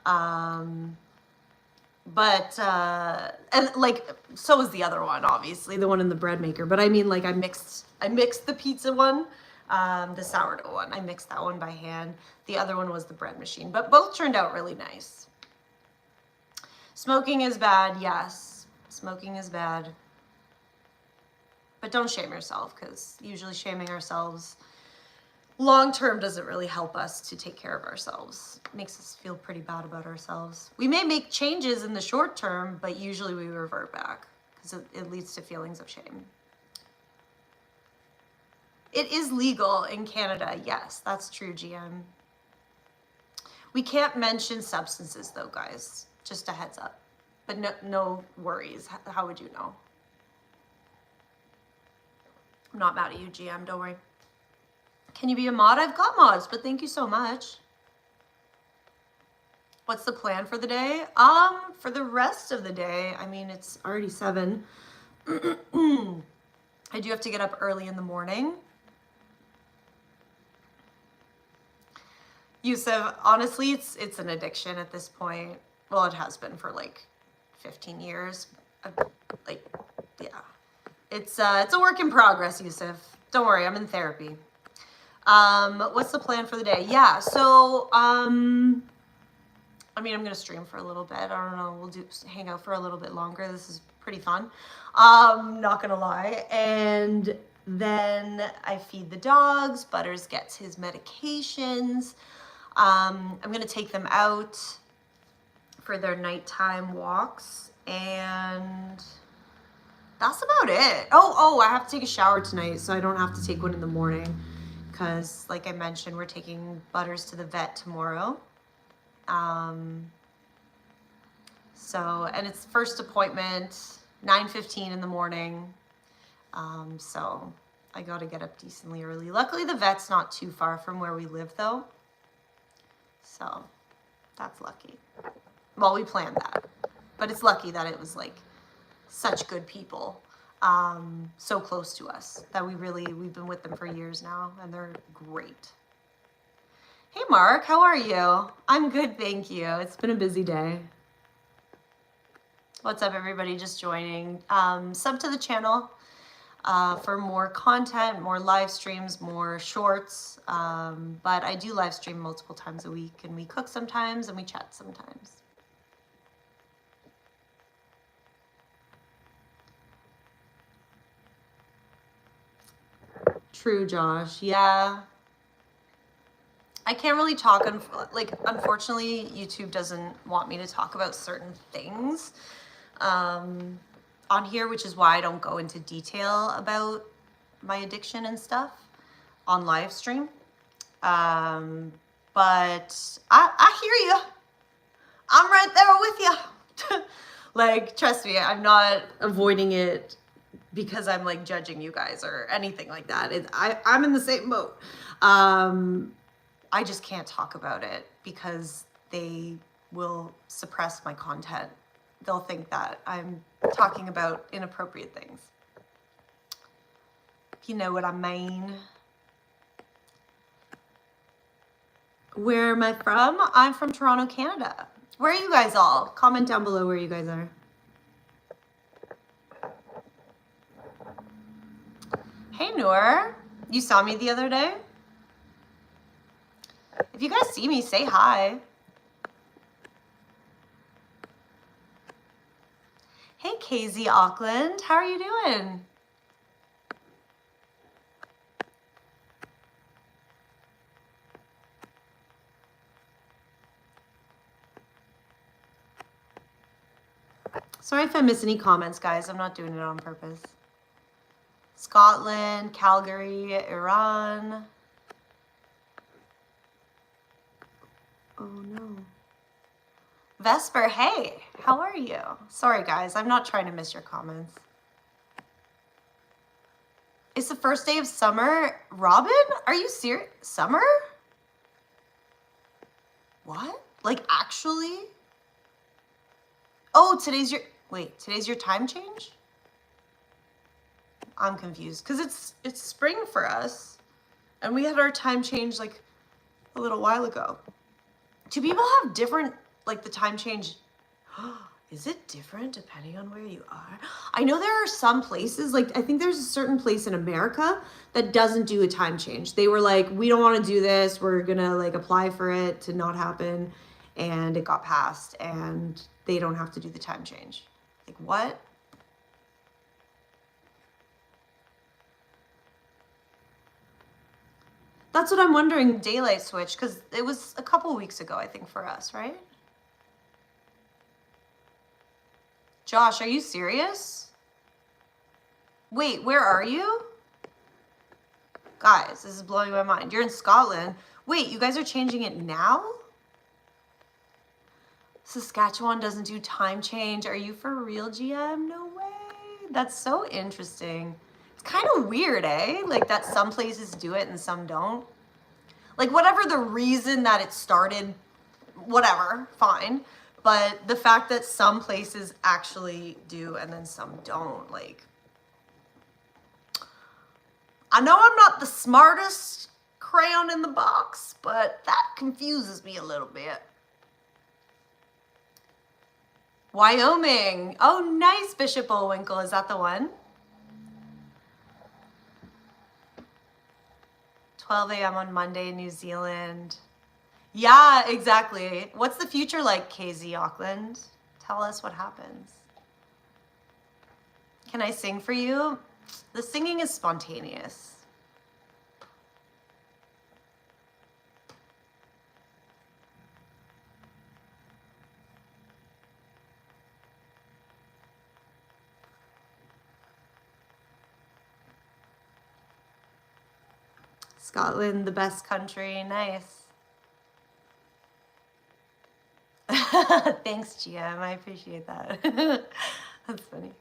Speaker 1: And like, so was the other one, obviously, the one in the bread maker. But I mean, like, I mixed the pizza one, the sourdough one. I mixed that one by hand. The other one was the bread machine, but both turned out really nice. Smoking is bad, yes. Smoking is bad. But don't shame yourself, because usually shaming ourselves long term doesn't really help us to take care of ourselves. It makes us feel pretty bad about ourselves. We may make changes in the short term, but usually we revert back because it leads to feelings of shame. It is legal in Canada. Yes, that's true, GM. We can't mention substances though, guys. Just a heads up. But no worries. How would you know? I'm not mad at you, GM. Don't worry. Can you be a mod? I've got mods, but thank you so much. What's the plan for the day? For the rest of the day, I mean, it's already 7. I do have to get up early in the morning. Yusuf, honestly, it's an addiction at this point. Well, it has been for like 15 years. Like, yeah. It's a work in progress, Yusuf. Don't worry, I'm in therapy. What's the plan for the day? Yeah, so, I mean, I'm gonna stream for a little bit. I don't know, we'll hang out for a little bit longer. This is pretty fun. Not gonna lie. And then I feed the dogs. Butters gets his medications. I'm gonna take them out for their nighttime walks, and that's about it. Oh, I have to take a shower tonight, so I don't have to take one in the morning, because like I mentioned, we're taking Butters to the vet tomorrow. And it's first appointment, 9:15 in the morning. So I got to get up decently early. Luckily, the vet's not too far from where we live, though. So that's lucky. Well, we planned that, but it's lucky that it was like such good people, so close to us that we've been with them for years now, and they're great. Hey, Mark, how are you? I'm good, thank you. It's been a busy day. What's up, everybody just joining? Sub to the channel for more content, more live streams, more shorts. But I do live stream multiple times a week, and we cook sometimes and we chat sometimes. True, Josh. Yeah. I can't really talk, unfortunately, YouTube doesn't want me to talk about certain things on here, which is why I don't go into detail about my addiction and stuff on live stream. But I hear you. I'm right there with you. Like, trust me, I'm not avoiding it because I'm like judging you guys or anything like that. I'm in the same boat. I just can't talk about it because they will suppress my content. They'll think that I'm talking about inappropriate things. You know what I mean? Where am I from? I'm from Toronto, Canada. Where are you guys all? Comment down below where you guys are. Hey, Noor. You saw me the other day? If you guys see me, say hi. Hey, KZ Auckland. How are you doing? Sorry if I miss any comments, guys. I'm not doing it on purpose. Scotland, Calgary, Iran. Oh no. Vesper, hey, how are you? Sorry guys, I'm not trying to miss your comments. It's the first day of summer. Robin, are you serious? Summer? What? Like actually? Oh, today's your time change? I'm confused because it's spring for us and we had our time change like a little while ago. Do people have different, like the time change? Is it different depending on where you are? I know there are some places, like I think there's a certain place in America that doesn't do a time change. They were like, we don't want to do this. We're going to like apply for it to not happen. And it got passed and they don't have to do the time change. Like what? That's what I'm wondering, daylight switch, because it was a couple weeks ago, I think, for us, right? Josh, are you serious? Wait, where are you? Guys, this is blowing my mind. You're in Scotland. Wait, you guys are changing it now? Saskatchewan doesn't do time change. Are you for real, GM? No way. That's so interesting. It's kind of weird, eh? Like that some places do it and some don't. Like whatever the reason that it started, whatever, fine. But the fact that some places actually do and then some don't, like, I know I'm not the smartest crayon in the box, but that confuses me a little bit. Wyoming. Oh, nice, Bishop Bullwinkle. Is that the one? 12 a.m. on Monday in New Zealand. Yeah, exactly. What's the future like, KZ Auckland? Tell us what happens. Can I sing for you? The singing is spontaneous. Scotland, the best country. Nice. Thanks, GM. I appreciate that. That's funny.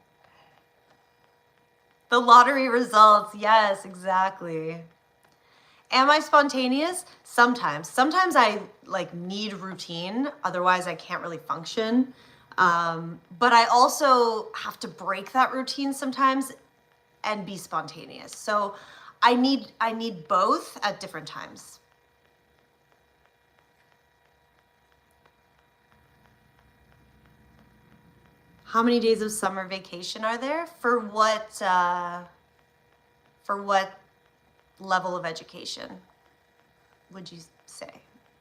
Speaker 1: The lottery results. Yes, exactly. Am I spontaneous? Sometimes. Sometimes I like need routine. Otherwise, I can't really function. But I also have to break that routine sometimes and be spontaneous. So I need both at different times. How many days of summer vacation are there? For what level of education would you say?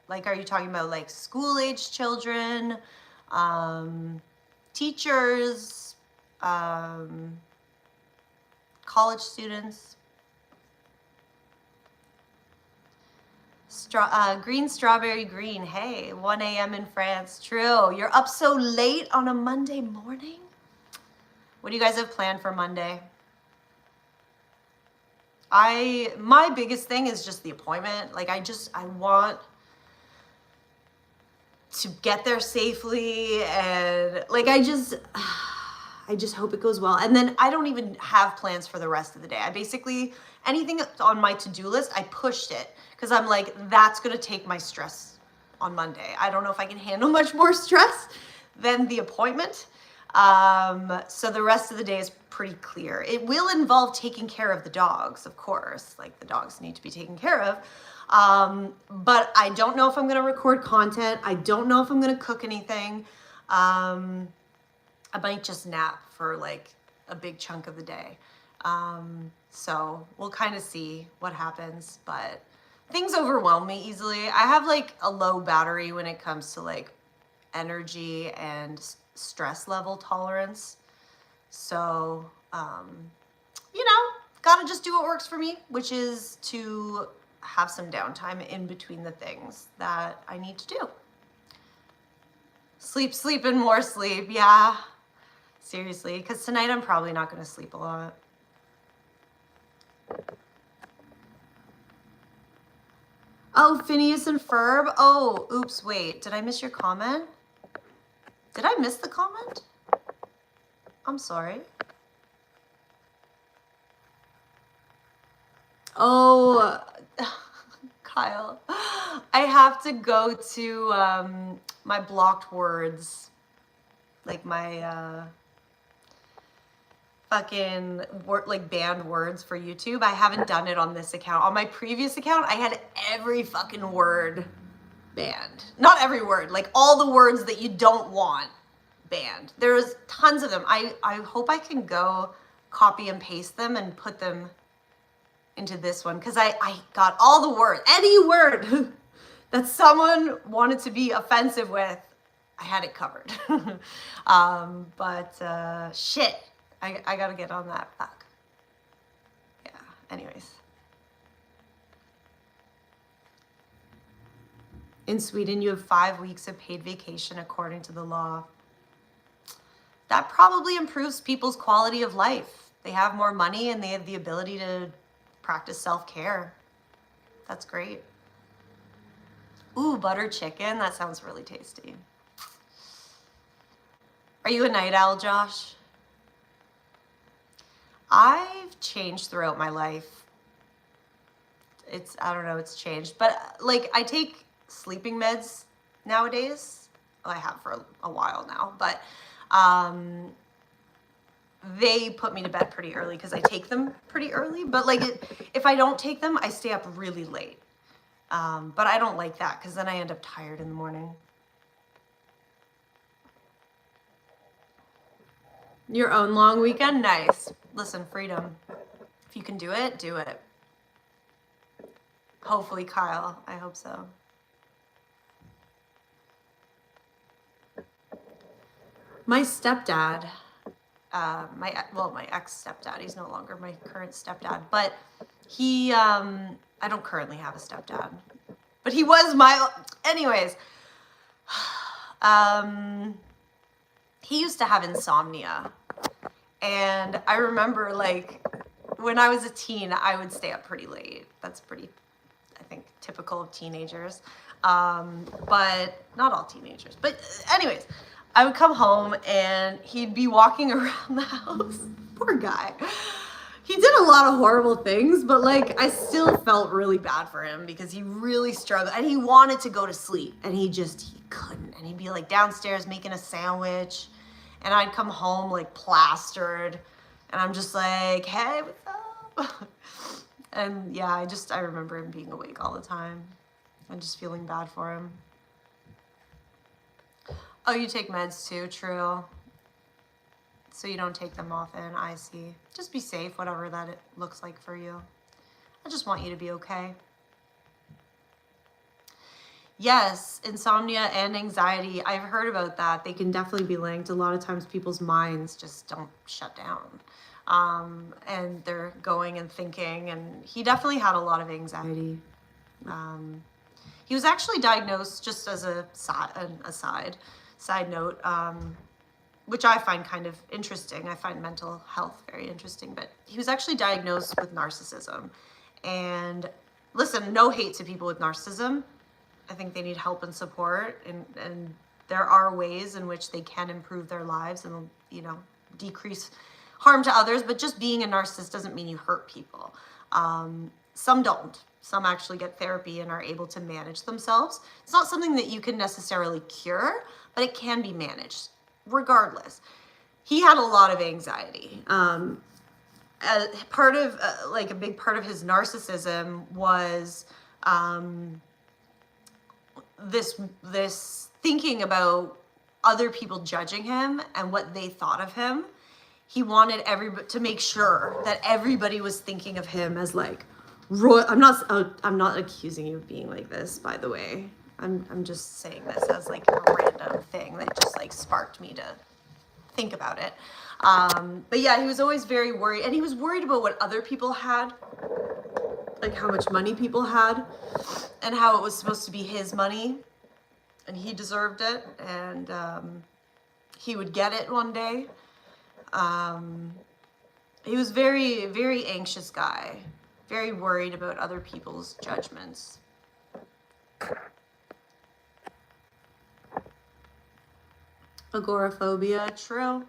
Speaker 1: Like, are you talking about like school-age children, teachers, college students? Green strawberry green. Hey, 1 a.m. in France. True. You're up so late on a Monday morning? What do you guys have planned for Monday? My biggest thing is just the appointment. Like I want to get there safely and like I just hope it goes well. And then I don't even have plans for the rest of the day. I basically, anything on my to-do list, I pushed it because I'm like, that's going to take my stress on Monday. I don't know if I can handle much more stress than the appointment. So the rest of the day is pretty clear. It will involve taking care of the dogs, of course. Like the dogs need to be taken care of. But I don't know if I'm going to record content. I don't know if I'm going to cook anything. I might just nap for like a big chunk of the day. So we'll kind of see what happens, but things overwhelm me easily. I have like a low battery when it comes to like energy and stress level tolerance. So, you know, gotta just do what works for me, which is to have some downtime in between the things that I need to do. Sleep, sleep, and more sleep. Yeah, seriously, because tonight I'm probably not going to sleep a lot. Oh, Phineas and Ferb. Oh, oops, wait. Did I miss your comment? Did I miss the comment? I'm sorry. Oh, Kyle, I have to go to my blocked words, like my fucking like banned words for YouTube. I haven't done it on this account. On my previous account, I had every fucking word banned. Not every word, like all the words that you don't want banned. There's tons of them. I hope I can go copy and paste them and put them into this one, because I got all the words, any word that someone wanted to be offensive with, I had it covered. But shit, I gotta get on that. Fuck. Yeah, anyways. In Sweden, you have 5 weeks of paid vacation according to the law. That probably improves people's quality of life. They have more money and they have the ability to practice self-care. That's great. Ooh, butter chicken. That sounds really tasty. Are you a night owl, Josh? I've changed throughout my life. I don't know, it's changed. But like, I take sleeping meds nowadays. Well, I have for a while now, but they put me to bed pretty early because I take them pretty early. But like, if I don't take them, I stay up really late. But I don't like that because then I end up tired in the morning. Your own long weekend? Nice. Listen, freedom. If you can do it, do it. Hopefully, Kyle. I hope so. My stepdad, my ex-stepdad, he's no longer my current stepdad, but he, I don't currently have a stepdad, but he was anyways, he used to have insomnia, and I remember, like, when I was a teen, I would stay up pretty late. That's pretty, I think, typical of teenagers, but not all teenagers, but anyways, I would come home and he'd be walking around the house. Poor guy. He did a lot of horrible things, but like, I still felt really bad for him because he really struggled and he wanted to go to sleep and he couldn't. And he'd be like downstairs making a sandwich and I'd come home like plastered and I'm just like, hey, what's up? And yeah, I remember him being awake all the time and just feeling bad for him. Oh, you take meds too, true. So you don't take them often, I see. Just be safe, whatever that it looks like for you. I just want you to be okay. Yes, insomnia and anxiety, I've heard about that. They can definitely be linked. A lot of times people's minds just don't shut down. And they're going and thinking, and he definitely had a lot of anxiety. He was actually diagnosed, just as a side note, which I find kind of interesting. I find mental health very interesting, but he was actually diagnosed with narcissism. And listen, no hate to people with narcissism. I think they need help and support, and there are ways in which they can improve their lives and, you know, decrease harm to others, but just being a narcissist doesn't mean you hurt people. Some don't. Some actually get therapy and are able to manage themselves. It's not something that you can necessarily cure, but it can be managed regardless. He had a lot of anxiety. Part of, like a big part of his narcissism was this thinking about other people judging him and what they thought of him. He wanted everybody to make sure that everybody was thinking of him as like I'm not accusing you of being like this, by the way. I'm just saying this as like a random thing that just like sparked me to think about it. But yeah, he was always very worried, and he was worried about what other people had, like how much money people had and how it was supposed to be his money and he deserved it, and he would get it one day. He was very, very anxious guy, very worried about other people's judgments. Agoraphobia, true.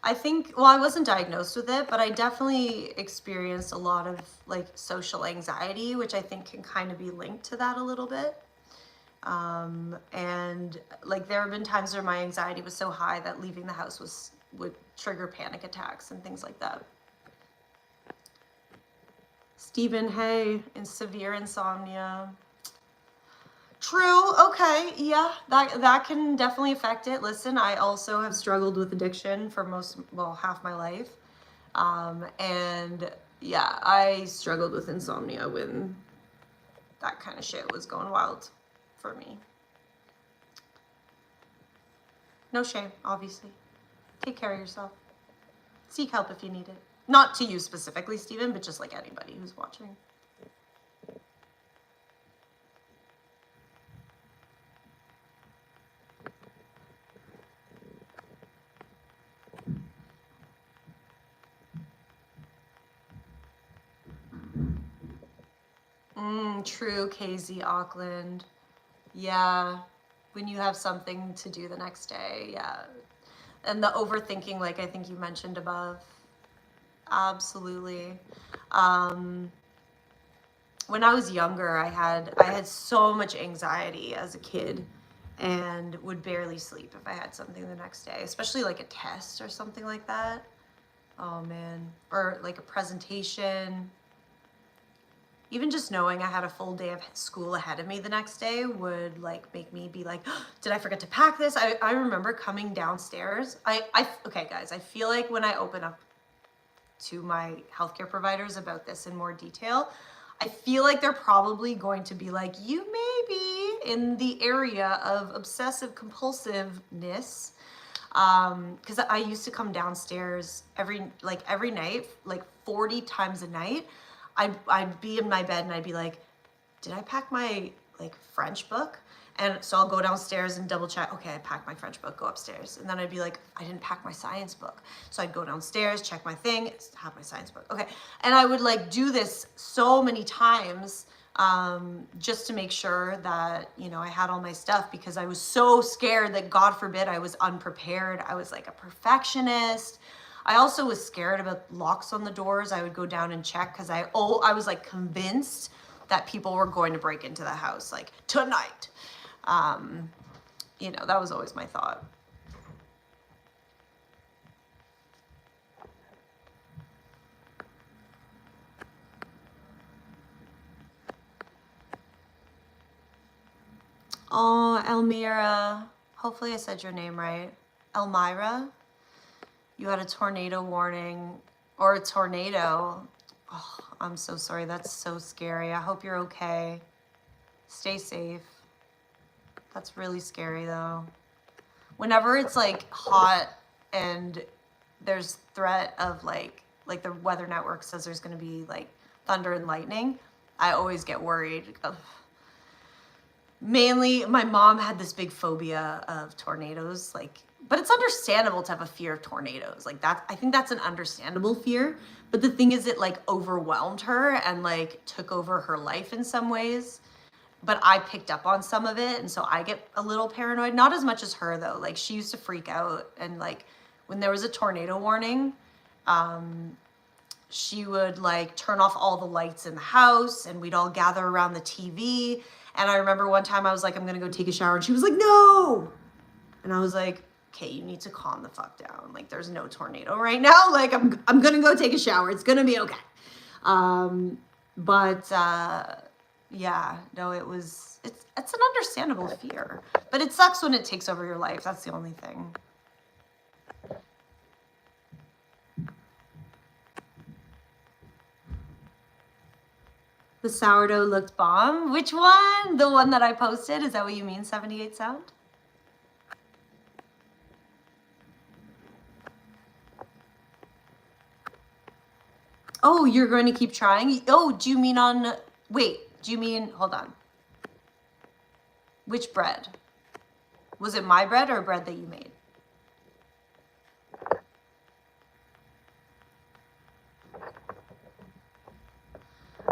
Speaker 1: I think, well, I wasn't diagnosed with it, but I definitely experienced a lot of like social anxiety, which I think can kind of be linked to that a little bit. And like there have been times where my anxiety was so high that leaving the house would trigger panic attacks and things like that. Stephen, hey, in severe insomnia. True. Okay. Yeah, that can definitely affect it. Listen, I also have struggled with addiction for half my life. And yeah, I struggled with insomnia when that kind of shit was going wild for me. No shame, obviously. Take care of yourself. Seek help if you need it. Not to you specifically, Stephen, but just like anybody who's watching. True, KZ Auckland. Yeah, when you have something to do the next day, yeah. And the overthinking, like I think you mentioned above. Absolutely. When I was younger, I had so much anxiety as a kid and would barely sleep if I had something the next day, especially like a test or something like that. Oh man, or like a presentation. Even just knowing I had a full day of school ahead of me the next day would like make me be like, oh, did I forget to pack this? I remember coming downstairs. Okay guys, I feel like when I open up to my healthcare providers about this in more detail, I feel like they're probably going to be like, you may be in the area of obsessive compulsiveness. Because I used to come downstairs every night, like 40 times a night. I'd be in my bed and I'd be like, did I pack my like French book? And so I'll go downstairs and double check, okay, I packed my French book, go upstairs. And then I'd be like, I didn't pack my science book. So I'd go downstairs, check my thing, have my science book. Okay. And I would like do this so many times just to make sure that, you know, I had all my stuff, because I was so scared that God forbid I was unprepared. I was like a perfectionist. I also was scared about locks on the doors. I would go down and check because I was like convinced that people were going to break into the house like tonight. You know, that was always my thought. Oh, Elmira. Hopefully I said your name right. Elmira. You had a tornado warning, or a tornado. Oh, I'm so sorry. That's so scary. I hope you're okay. Stay safe. That's really scary though. Whenever it's like hot and there's threat of like the Weather Network says there's going to be like thunder and lightning, I always get worried. Mainly my mom had this big phobia of tornadoes, like, but it's understandable to have a fear of tornadoes. Like that, I think that's an understandable fear. But the thing is, it like overwhelmed her and like took over her life in some ways. But I picked up on some of it, and so I get a little paranoid. Not as much as her though. Like she used to freak out, and like when there was a tornado warning, she would like turn off all the lights in the house, and we'd all gather around the TV. And I remember one time I was like, I'm gonna go take a shower, and she was like, no. And I was like, okay, you need to calm the fuck down. Like there's no tornado right now. Like I'm gonna go take a shower. It's gonna be okay. Yeah, no, it's an understandable fear, but it sucks when it takes over your life. That's the only thing. The sourdough looked bomb. Which one? The one that I posted? Is that what you mean, 78 Sound? Oh, you're going to keep trying? Oh, do you mean on... Wait, do you mean... Hold on. Which bread? Was it my bread or bread that you made?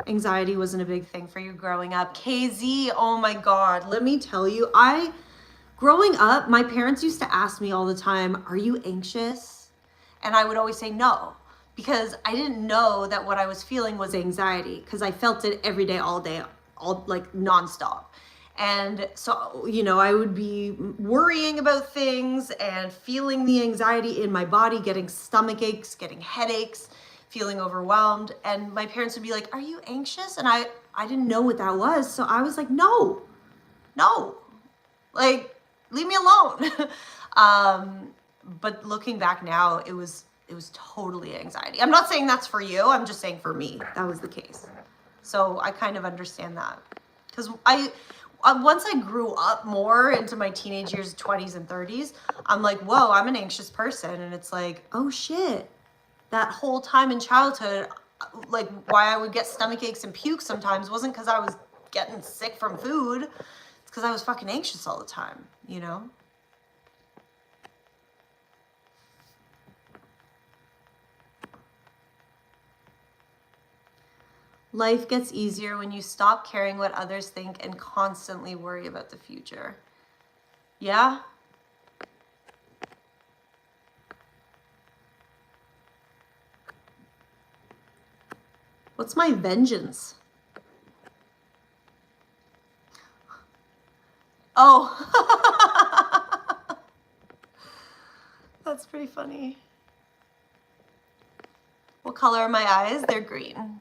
Speaker 1: Anxiety wasn't a big thing for you growing up. KZ, oh my God. Let me tell you, growing up, my parents used to ask me all the time, are you anxious? And I would always say no, because I didn't know that what I was feeling was anxiety, because I felt it every day, all day, all like nonstop. And so, you know, I would be worrying about things and feeling the anxiety in my body, getting stomach aches, getting headaches, feeling overwhelmed. And my parents would be like, "Are you anxious?" And I didn't know what that was. So I was like, no, like, leave me alone. But looking back now, it was totally anxiety. I'm not saying that's for you. I'm just saying for me, that was the case. So I kind of understand that, because once I grew up more into my teenage years, 20s and 30s, I'm like, whoa, I'm an anxious person. And it's like, oh shit, that whole time in childhood, like why I would get stomach aches and puke sometimes wasn't because I was getting sick from food. It's because I was fucking anxious all the time, you know? Life gets easier when you stop caring what others think and constantly worry about the future. Yeah? What's my vengeance? Oh. That's pretty funny. What color are my eyes? They're green.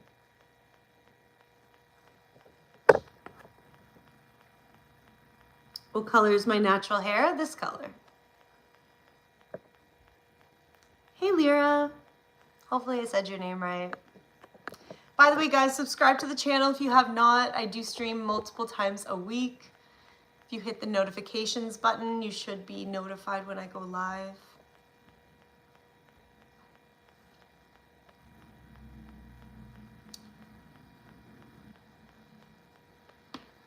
Speaker 1: What color is my natural hair? This color. Hey, Lyra. Hopefully I said your name right. By the way, guys, subscribe to the channel if you have not. I do stream multiple times a week. If you hit the notifications button, you should be notified when I go live.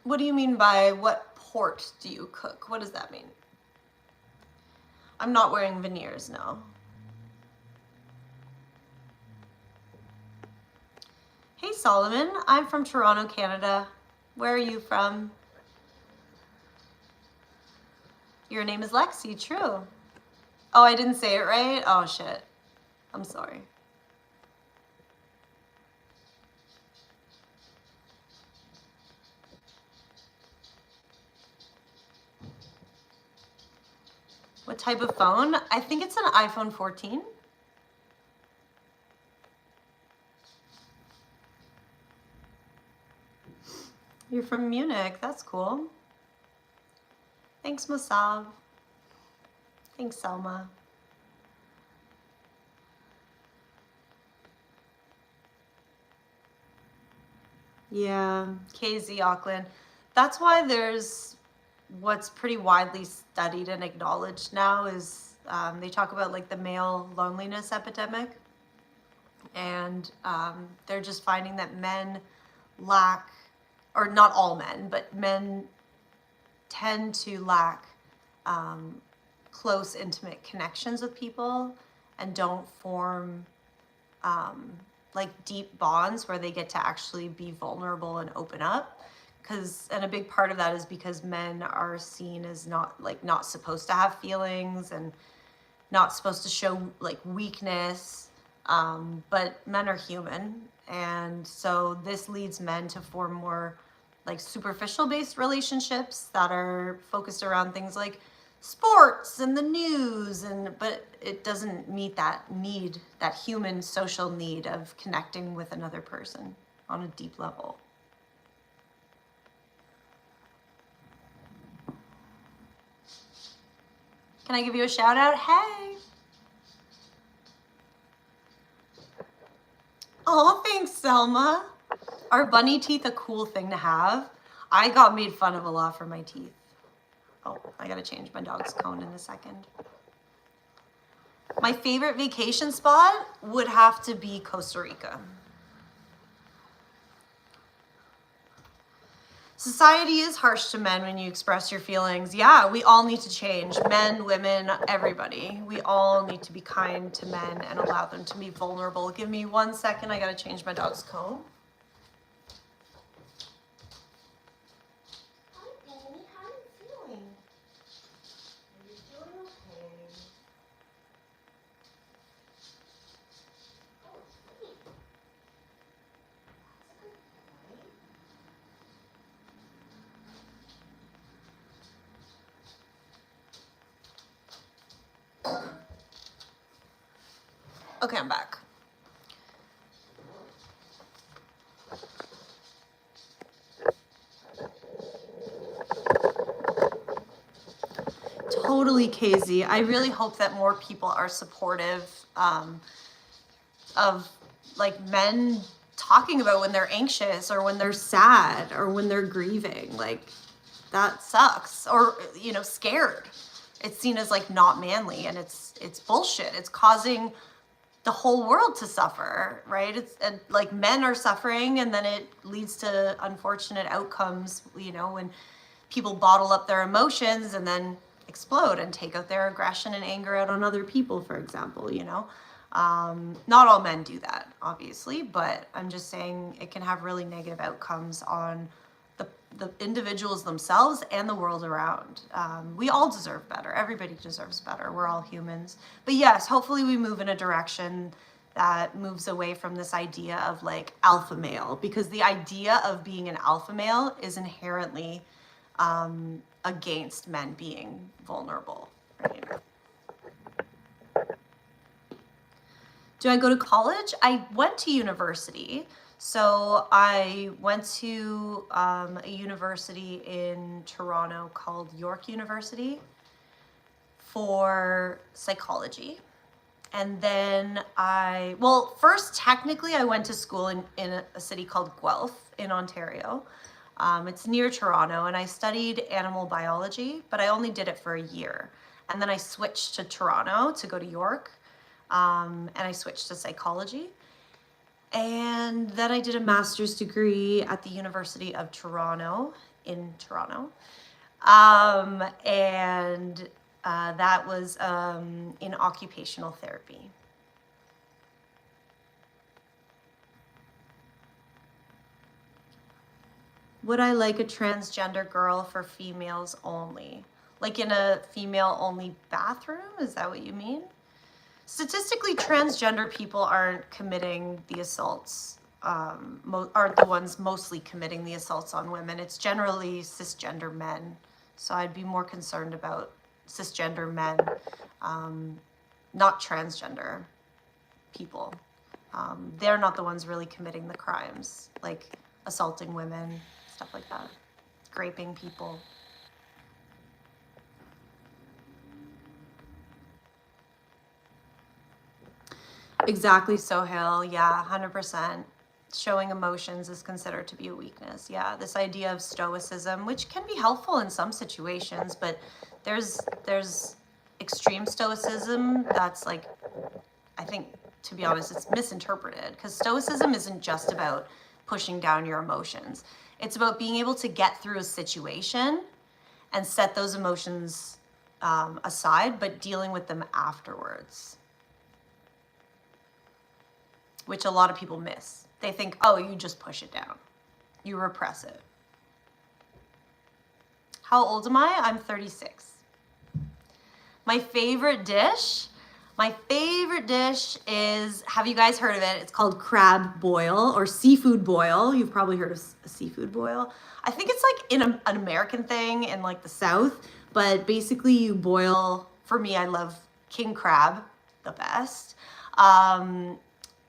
Speaker 1: What do you mean by what port do you cook? What does that mean? I'm not wearing veneers, no. Hey, Solomon. I'm from Toronto, Canada. Where are you from? Your name is Lexi, true. Oh, I didn't say it right? Oh, shit. I'm sorry. What type of phone? I think it's an iPhone 14. You're from Munich. That's cool. Thanks, Masab. Thanks, Selma. Yeah, KZ Auckland. That's why there's what's pretty widely studied and acknowledged now is they talk about like the male loneliness epidemic. And they're just finding that men lack, or not all men, but men tend to lack close, intimate connections with people and don't form like deep bonds where they get to actually be vulnerable and open up. And a big part of that is because men are seen as not supposed to have feelings and not supposed to show like weakness. But men are human. And so this leads men to form more like superficial based relationships that are focused around things like sports and the news, but it doesn't meet that need, that human social need of connecting with another person on a deep level. Can I give you a shout out? Hey. Oh, thanks, Selma. Are bunny teeth a cool thing to have? I got made fun of a lot for my teeth. Oh, I gotta change my dog's cone in a second. My favorite vacation spot would have to be Costa Rica. Society is harsh to men when you express your feelings. Yeah, we all need to change. Men, women, everybody. We all need to be kind to men and allow them to be vulnerable. Give me 1 second. I gotta change my dog's comb. Hi, Amy. How are you feeling? Are you doing okay? Okay, I'm back. Totally, Casey. I really hope that more people are supportive of like men talking about when they're anxious or when they're sad or when they're grieving. Like that sucks. Or, you know, scared. It's seen as like not manly, and it's bullshit. It's causing the whole world to suffer, right? It's and like men are suffering, and then it leads to unfortunate outcomes, you know, when people bottle up their emotions and then explode and take out their aggression and anger out on other people, for example, you know. Not all men do that, obviously, but I'm just saying it can have really negative outcomes on the individuals themselves and the world around. We all deserve better. Everybody deserves better. We're all humans. But yes, hopefully we move in a direction that moves away from this idea of like alpha male, because the idea of being an alpha male is inherently against men being vulnerable, right? Do I go to college? I went to university. So I went to a university in Toronto called York University for psychology. And then first technically I went to school in a city called Guelph in Ontario. It's near Toronto, and I studied animal biology, but I only did it for a year. And then I switched to Toronto to go to York, and I switched to psychology. And then I did a master's degree at the University of Toronto in Toronto. And that was in occupational therapy. Would I like a transgender girl for females only? Like in a female only bathroom? Is that what you mean? Statistically, transgender people aren't committing the assaults, aren't the ones mostly committing the assaults on women. It's generally cisgender men. So I'd be more concerned about cisgender men, not transgender people. They're not the ones really committing the crimes, like assaulting women, stuff like that, raping people. Exactly, Sohail. Yeah, 100%. Showing emotions is considered to be a weakness. Yeah, this idea of stoicism, which can be helpful in some situations, but there's extreme stoicism that's like, I think, to be honest, it's misinterpreted, because stoicism isn't just about pushing down your emotions. It's about being able to get through a situation and set those emotions aside, but dealing with them afterwards, which a lot of people miss. They think, oh, you just push it down. You repress it. How old am I? I'm 36. My favorite dish? My favorite dish is, have you guys heard of it? It's called crab boil or seafood boil. You've probably heard of a seafood boil. I think it's like an American thing in like the South, but basically you boil, for me, I love king crab, the best.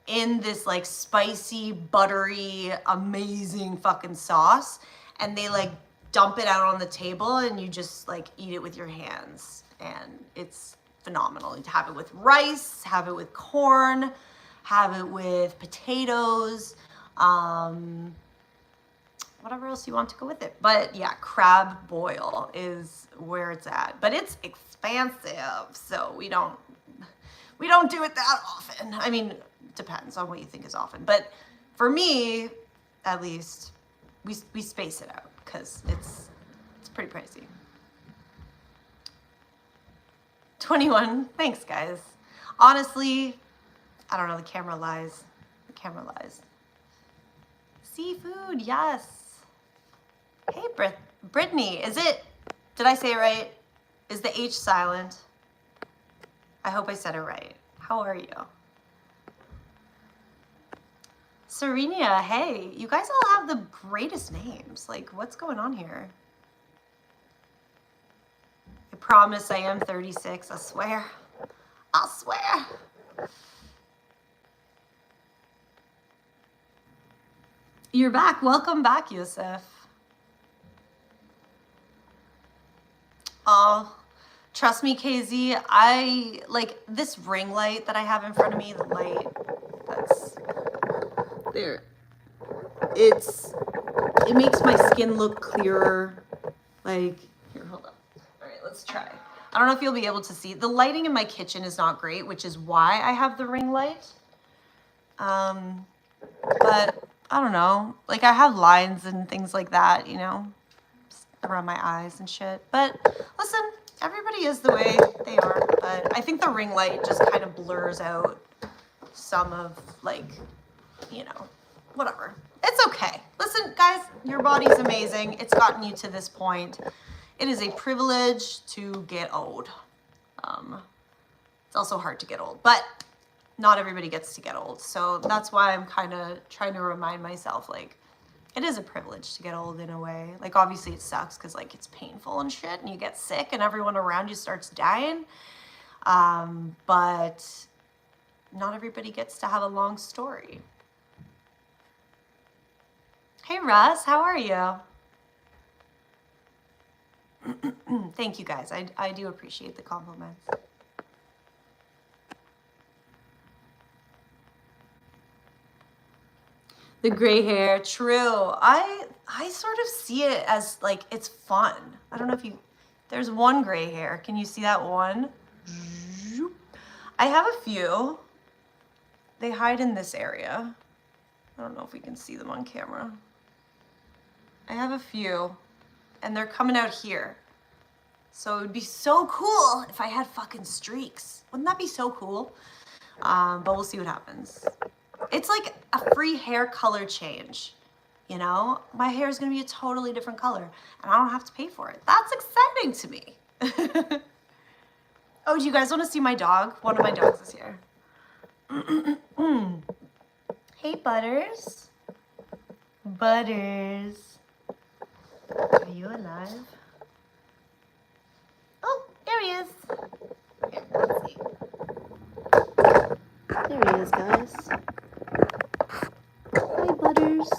Speaker 1: In this like spicy, buttery, amazing fucking sauce. And they like dump it out on the table and you just like eat it with your hands. And it's phenomenal. You have it with rice, have it with corn, have it with potatoes, whatever else you want to go with it. But yeah, crab boil is where it's at. But it's expensive, so we don't do it that often. I mean, depends on what you think is often. But for me, at least, we space it out because it's pretty pricey. 21. Thanks, guys. Honestly, I don't know. The camera lies. The camera lies. Seafood, yes. Hey, Brittany. Did I say it right? Is the H silent? I hope I said it right. How are you? Serenia, hey. You guys all have the greatest names. Like, what's going on here? I promise I am 36, I swear. I swear. You're back. Welcome back, Yusuf. Oh, trust me, KZ, I like this ring light that I have in front of me, the light that's there. It makes my skin look clearer. Like, here, hold up. All right, let's try. I don't know if you'll be able to see. The lighting in my kitchen is not great, which is why I have the ring light. But I don't know. Like, I have lines and things like that, you know, around my eyes and shit. But listen, everybody is the way they are. But I think the ring light just kind of blurs out some of, like, you know, whatever. It's okay. Listen, guys, your body's amazing. It's gotten you to this point. It is a privilege to get old. It's also hard to get old, but not everybody gets to get old. So that's why I'm kind of trying to remind myself, like, it is a privilege to get old in a way. Like, obviously it sucks because, like, it's painful and shit and you get sick and everyone around you starts dying. But not everybody gets to have a long story. Hey, Russ, how are you? Thank you, guys. I do appreciate the compliments. The gray hair, true. I sort of see it as, like, it's fun. I don't know if you, there's one gray hair. Can you see that one? I have a few. They hide in this area. I don't know if we can see them on camera. I have a few, and they're coming out here. So it would be so cool if I had fucking streaks. Wouldn't that be so cool? But we'll see what happens. It's like a free hair color change, you know? My hair is gonna be a totally different color, and I don't have to pay for it. That's exciting to me. Oh, do you guys wanna see my dog? One of my dogs is here. Hey, Butters. Butters. Are you alive? Oh, there he is. Here, let's see. There he is, guys. Hi, Butters.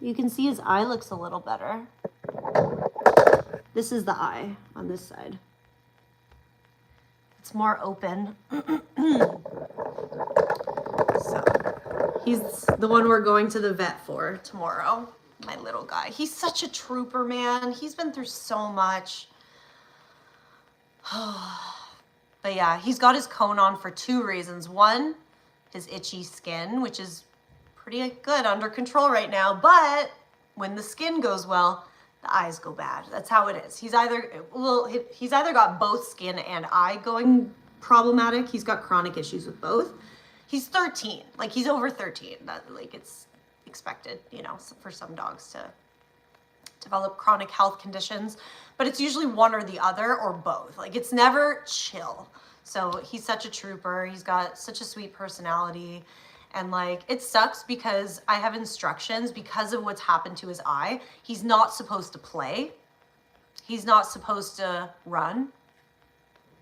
Speaker 1: You can see his eye looks a little better. This is the eye on this side. It's more open. So, he's the one we're going to the vet for tomorrow. My little guy. He's such a trooper, man. He's been through so much. But yeah, he's got his cone on for two reasons. One, his itchy skin, which is pretty good under control right now. But when the skin goes well, the eyes go bad. That's how it is. He's either got both skin and eye going problematic. He's got chronic issues with both. He's 13. Like, he's over 13. That, like, it's expected, you know, for some dogs to develop chronic health conditions, but it's usually one or the other or both. Like, it's never chill. So he's such a trooper. He's got such a sweet personality. And, like, it sucks because I have instructions because of what's happened to his eye. He's not supposed to play. He's not supposed to run.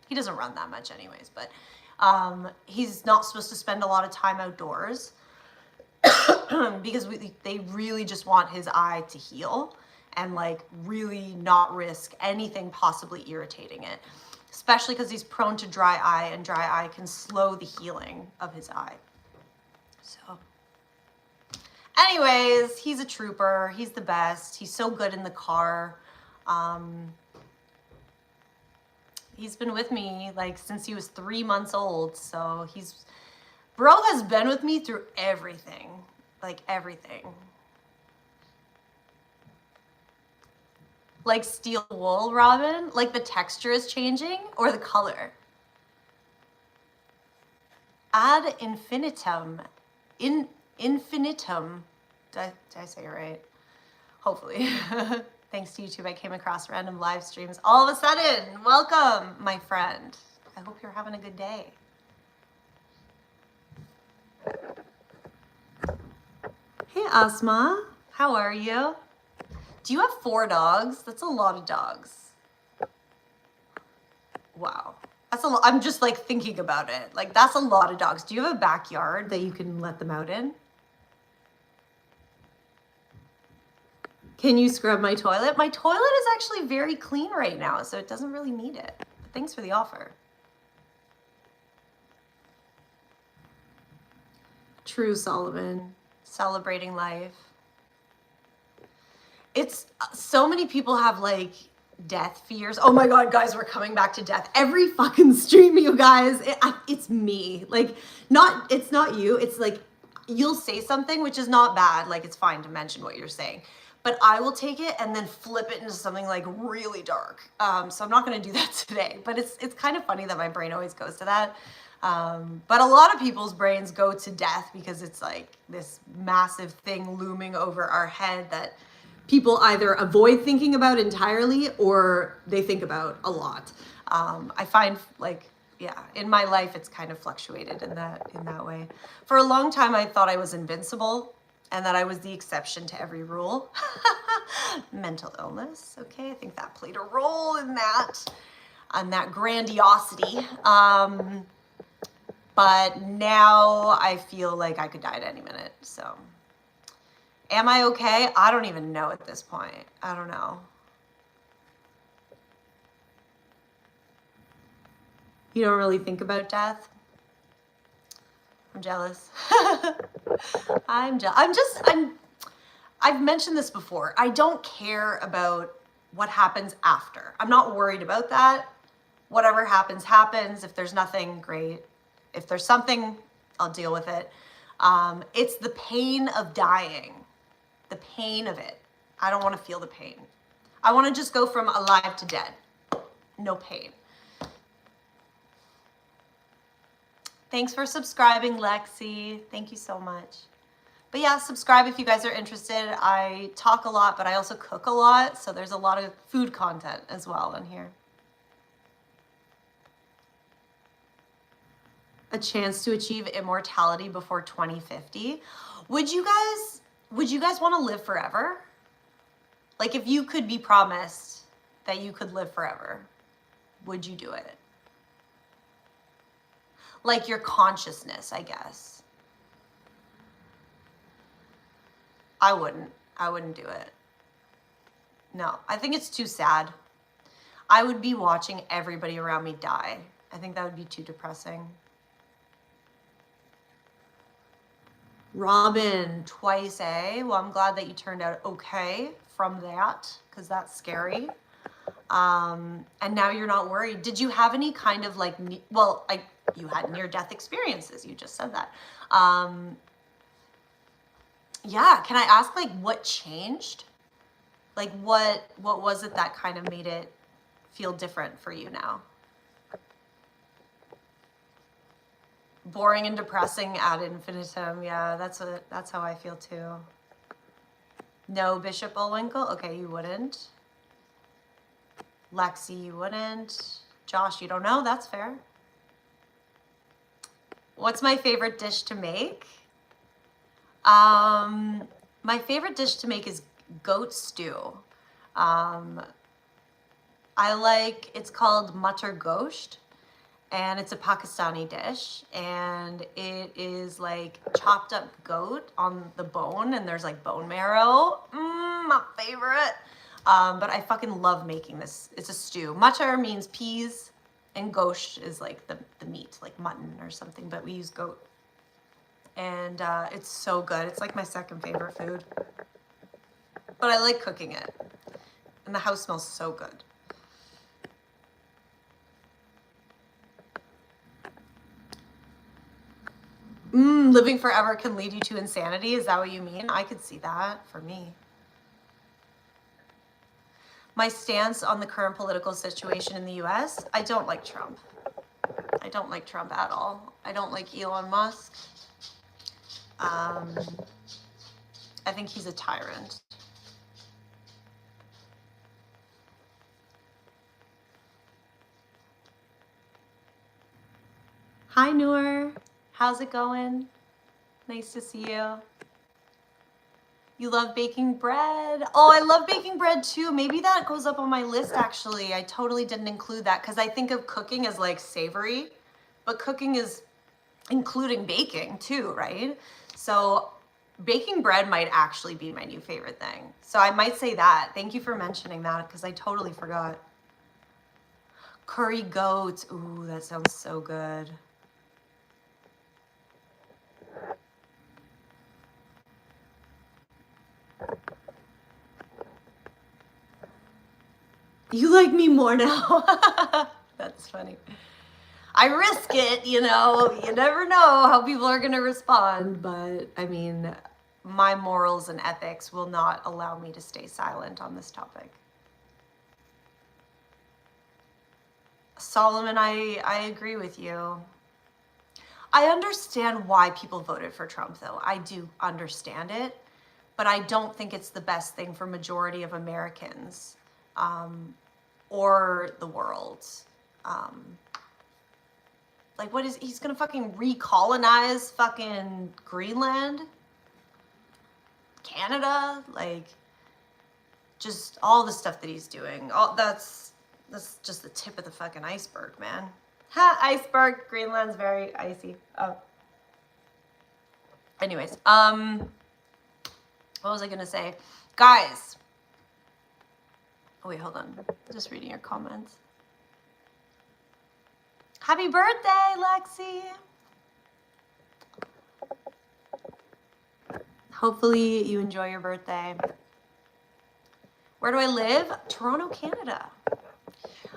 Speaker 1: He doesn't run that much anyways, but he's not supposed to spend a lot of time outdoors. Because they really just want his eye to heal and, like, really not risk anything possibly irritating it, especially because he's prone to dry eye, and dry eye can slow the healing of his eye. So anyways, he's a trooper. He's the best. He's so good in the car. He's been with me, like, since he was 3 months old. So bro has been with me through everything, like everything. Like steel wool, Robin? Like the texture is changing or the color? Ad infinitum. Infinitum. Did I say it right? Hopefully. Thanks to YouTube, I came across random live streams all of a sudden. Welcome, my friend. I hope you're having a good day. Hey, Asma. How are you? Do you have 4 dogs? That's a lot of dogs. Wow. That's a lot. I'm just, like, thinking about it. Like, that's a lot of dogs. Do you have a backyard that you can let them out in? Can you scrub my toilet? My toilet is actually very clean right now, so it doesn't really need it. But thanks for the offer. True, Sullivan. Celebrating life. It's so many people have like death fears. Oh my God, guys, we're coming back to death. Every fucking stream, you guys, it's me. Like, it's not you. It's like, you'll say something, which is not bad. Like, it's fine to mention what you're saying. But I will take it and then flip it into something like really dark. So I'm not going to do that today. But it's kind of funny that my brain always goes to that. But a lot of people's brains go to death because it's like this massive thing looming over our head that people either avoid thinking about entirely or they think about a lot. I find like, yeah, in my life, it's kind of fluctuated in that way. For a long time, I thought I was invincible and that I was the exception to every rule. Mental illness, okay, I think that played a role in that, on that grandiosity. But now I feel like I could die at any minute, so. Am I okay? I don't even know at this point. I don't know. You don't really think about death? I'm jealous. I've mentioned this before. I don't care about what happens after. I'm not worried about that. Whatever happens, happens. If there's nothing, great. If there's something, I'll deal with it. It's the pain of dying. The pain of it. I don't want to feel the pain. I want to just go from alive to dead. No pain. Thanks for subscribing, Lexi. Thank you so much. But yeah, subscribe if you guys are interested. I talk a lot, but I also cook a lot. So there's a lot of food content as well on here. A chance to achieve immortality before 2050. Would you guys want to live forever? Like if you could be promised that you could live forever, would you do it? Like your consciousness, I guess. I wouldn't do it. No, I think it's too sad. I would be watching everybody around me die. I think that would be too depressing. Robin, twice, eh? Well, I'm glad that you turned out okay from that, because that's scary. And now you're not worried. Did you have any kind of like, well, you had near-death experiences. You just said that. Yeah, can I ask like what changed? Like what was it that kind of made it feel different for you now? Boring and depressing ad infinitum. Yeah, that's how I feel too. No, Bishop Bullwinkle? Okay, you wouldn't. Lexi, you wouldn't. Josh, you don't know? That's fair. What's my favorite dish to make? My favorite dish to make is goat stew. It's called Matar Gosht, and it's a Pakistani dish, and it is like chopped up goat on the bone, and there's like bone marrow. My favorite. But I fucking love making this. It's a stew. Matar means peas, and gosht is like the meat, like mutton or something, but we use goat. And it's so good. It's like my second favorite food. But I like cooking it. And the house smells so good. Living forever can lead you to insanity. Is that what you mean? I could see that for me. My stance on the current political situation in the US, I don't like Trump. I don't like Trump at all. I don't like Elon Musk. I think he's a tyrant. Hi, Noor. How's it going? Nice to see you. You love baking bread? Oh, I love baking bread too. Maybe that goes up on my list actually. I totally didn't include that because I think of cooking as like savory, but cooking is including baking too, right? So Baking bread might actually be my new favorite thing. So I might say that. Thank you for mentioning that because I totally forgot. Curry goat. Ooh, that sounds so good. You like me more now. That's funny. I risk it, you know. You never know how people are going to respond. But I mean, my morals and ethics will not allow me to stay silent on this topic. Solomon, I agree with you. I understand why people voted for Trump, though. I do understand it, but I don't think it's the best thing for majority of Americans or the world. Like, what is, he's gonna fucking recolonize fucking Greenland? Canada? Like, just all the stuff that he's doing. All that's just the tip of the fucking iceberg, man. Ha, iceberg. Greenland's very icy. Oh. Anyways, what was I gonna say? Guys. Oh wait, hold on. Just reading your comments. Happy birthday, Lexi. Hopefully you enjoy your birthday. Where do I live? Toronto, Canada.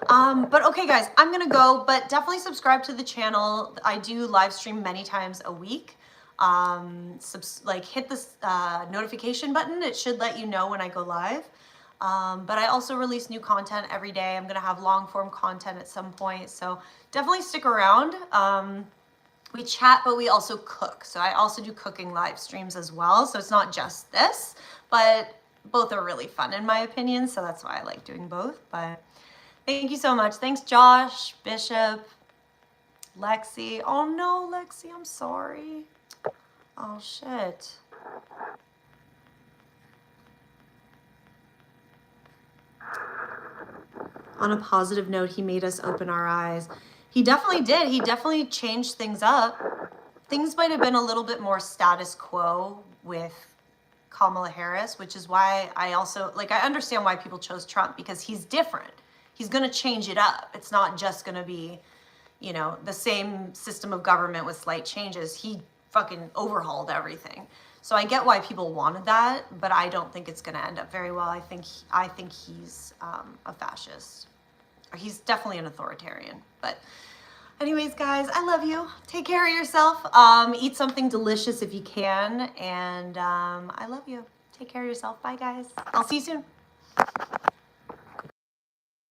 Speaker 1: But okay, guys, I'm gonna go, but definitely subscribe to the channel. I do live stream many times a week. Like hit this notification button. It should let you know when I go live. But I also release new content every day. I'm gonna have long form content at some point, so definitely stick around. We chat, but we also cook. So I also do cooking live streams as well. So it's not just this, but both are really fun in my opinion. So that's why I like doing both. But thank you so much. Thanks, Josh, Bishop, Lexi. Oh no, Lexi, I'm sorry. Oh shit. On a positive note, he made us open our eyes. He definitely did. He definitely changed things up. Things might have been a little bit more status quo with Kamala Harris, which is why I also, like, I understand why people chose Trump, because he's different. He's going to change it up. It's not just going to be, you know, the same system of government with slight changes. He fucking overhauled everything. So I get why people wanted that, but I don't think it's going to end up very well. I think he's a fascist. Or he's definitely an authoritarian. But anyways, guys, I love you. Take care of yourself. Eat something delicious if you can. And I love you. Take care of yourself. Bye, guys. I'll see you soon.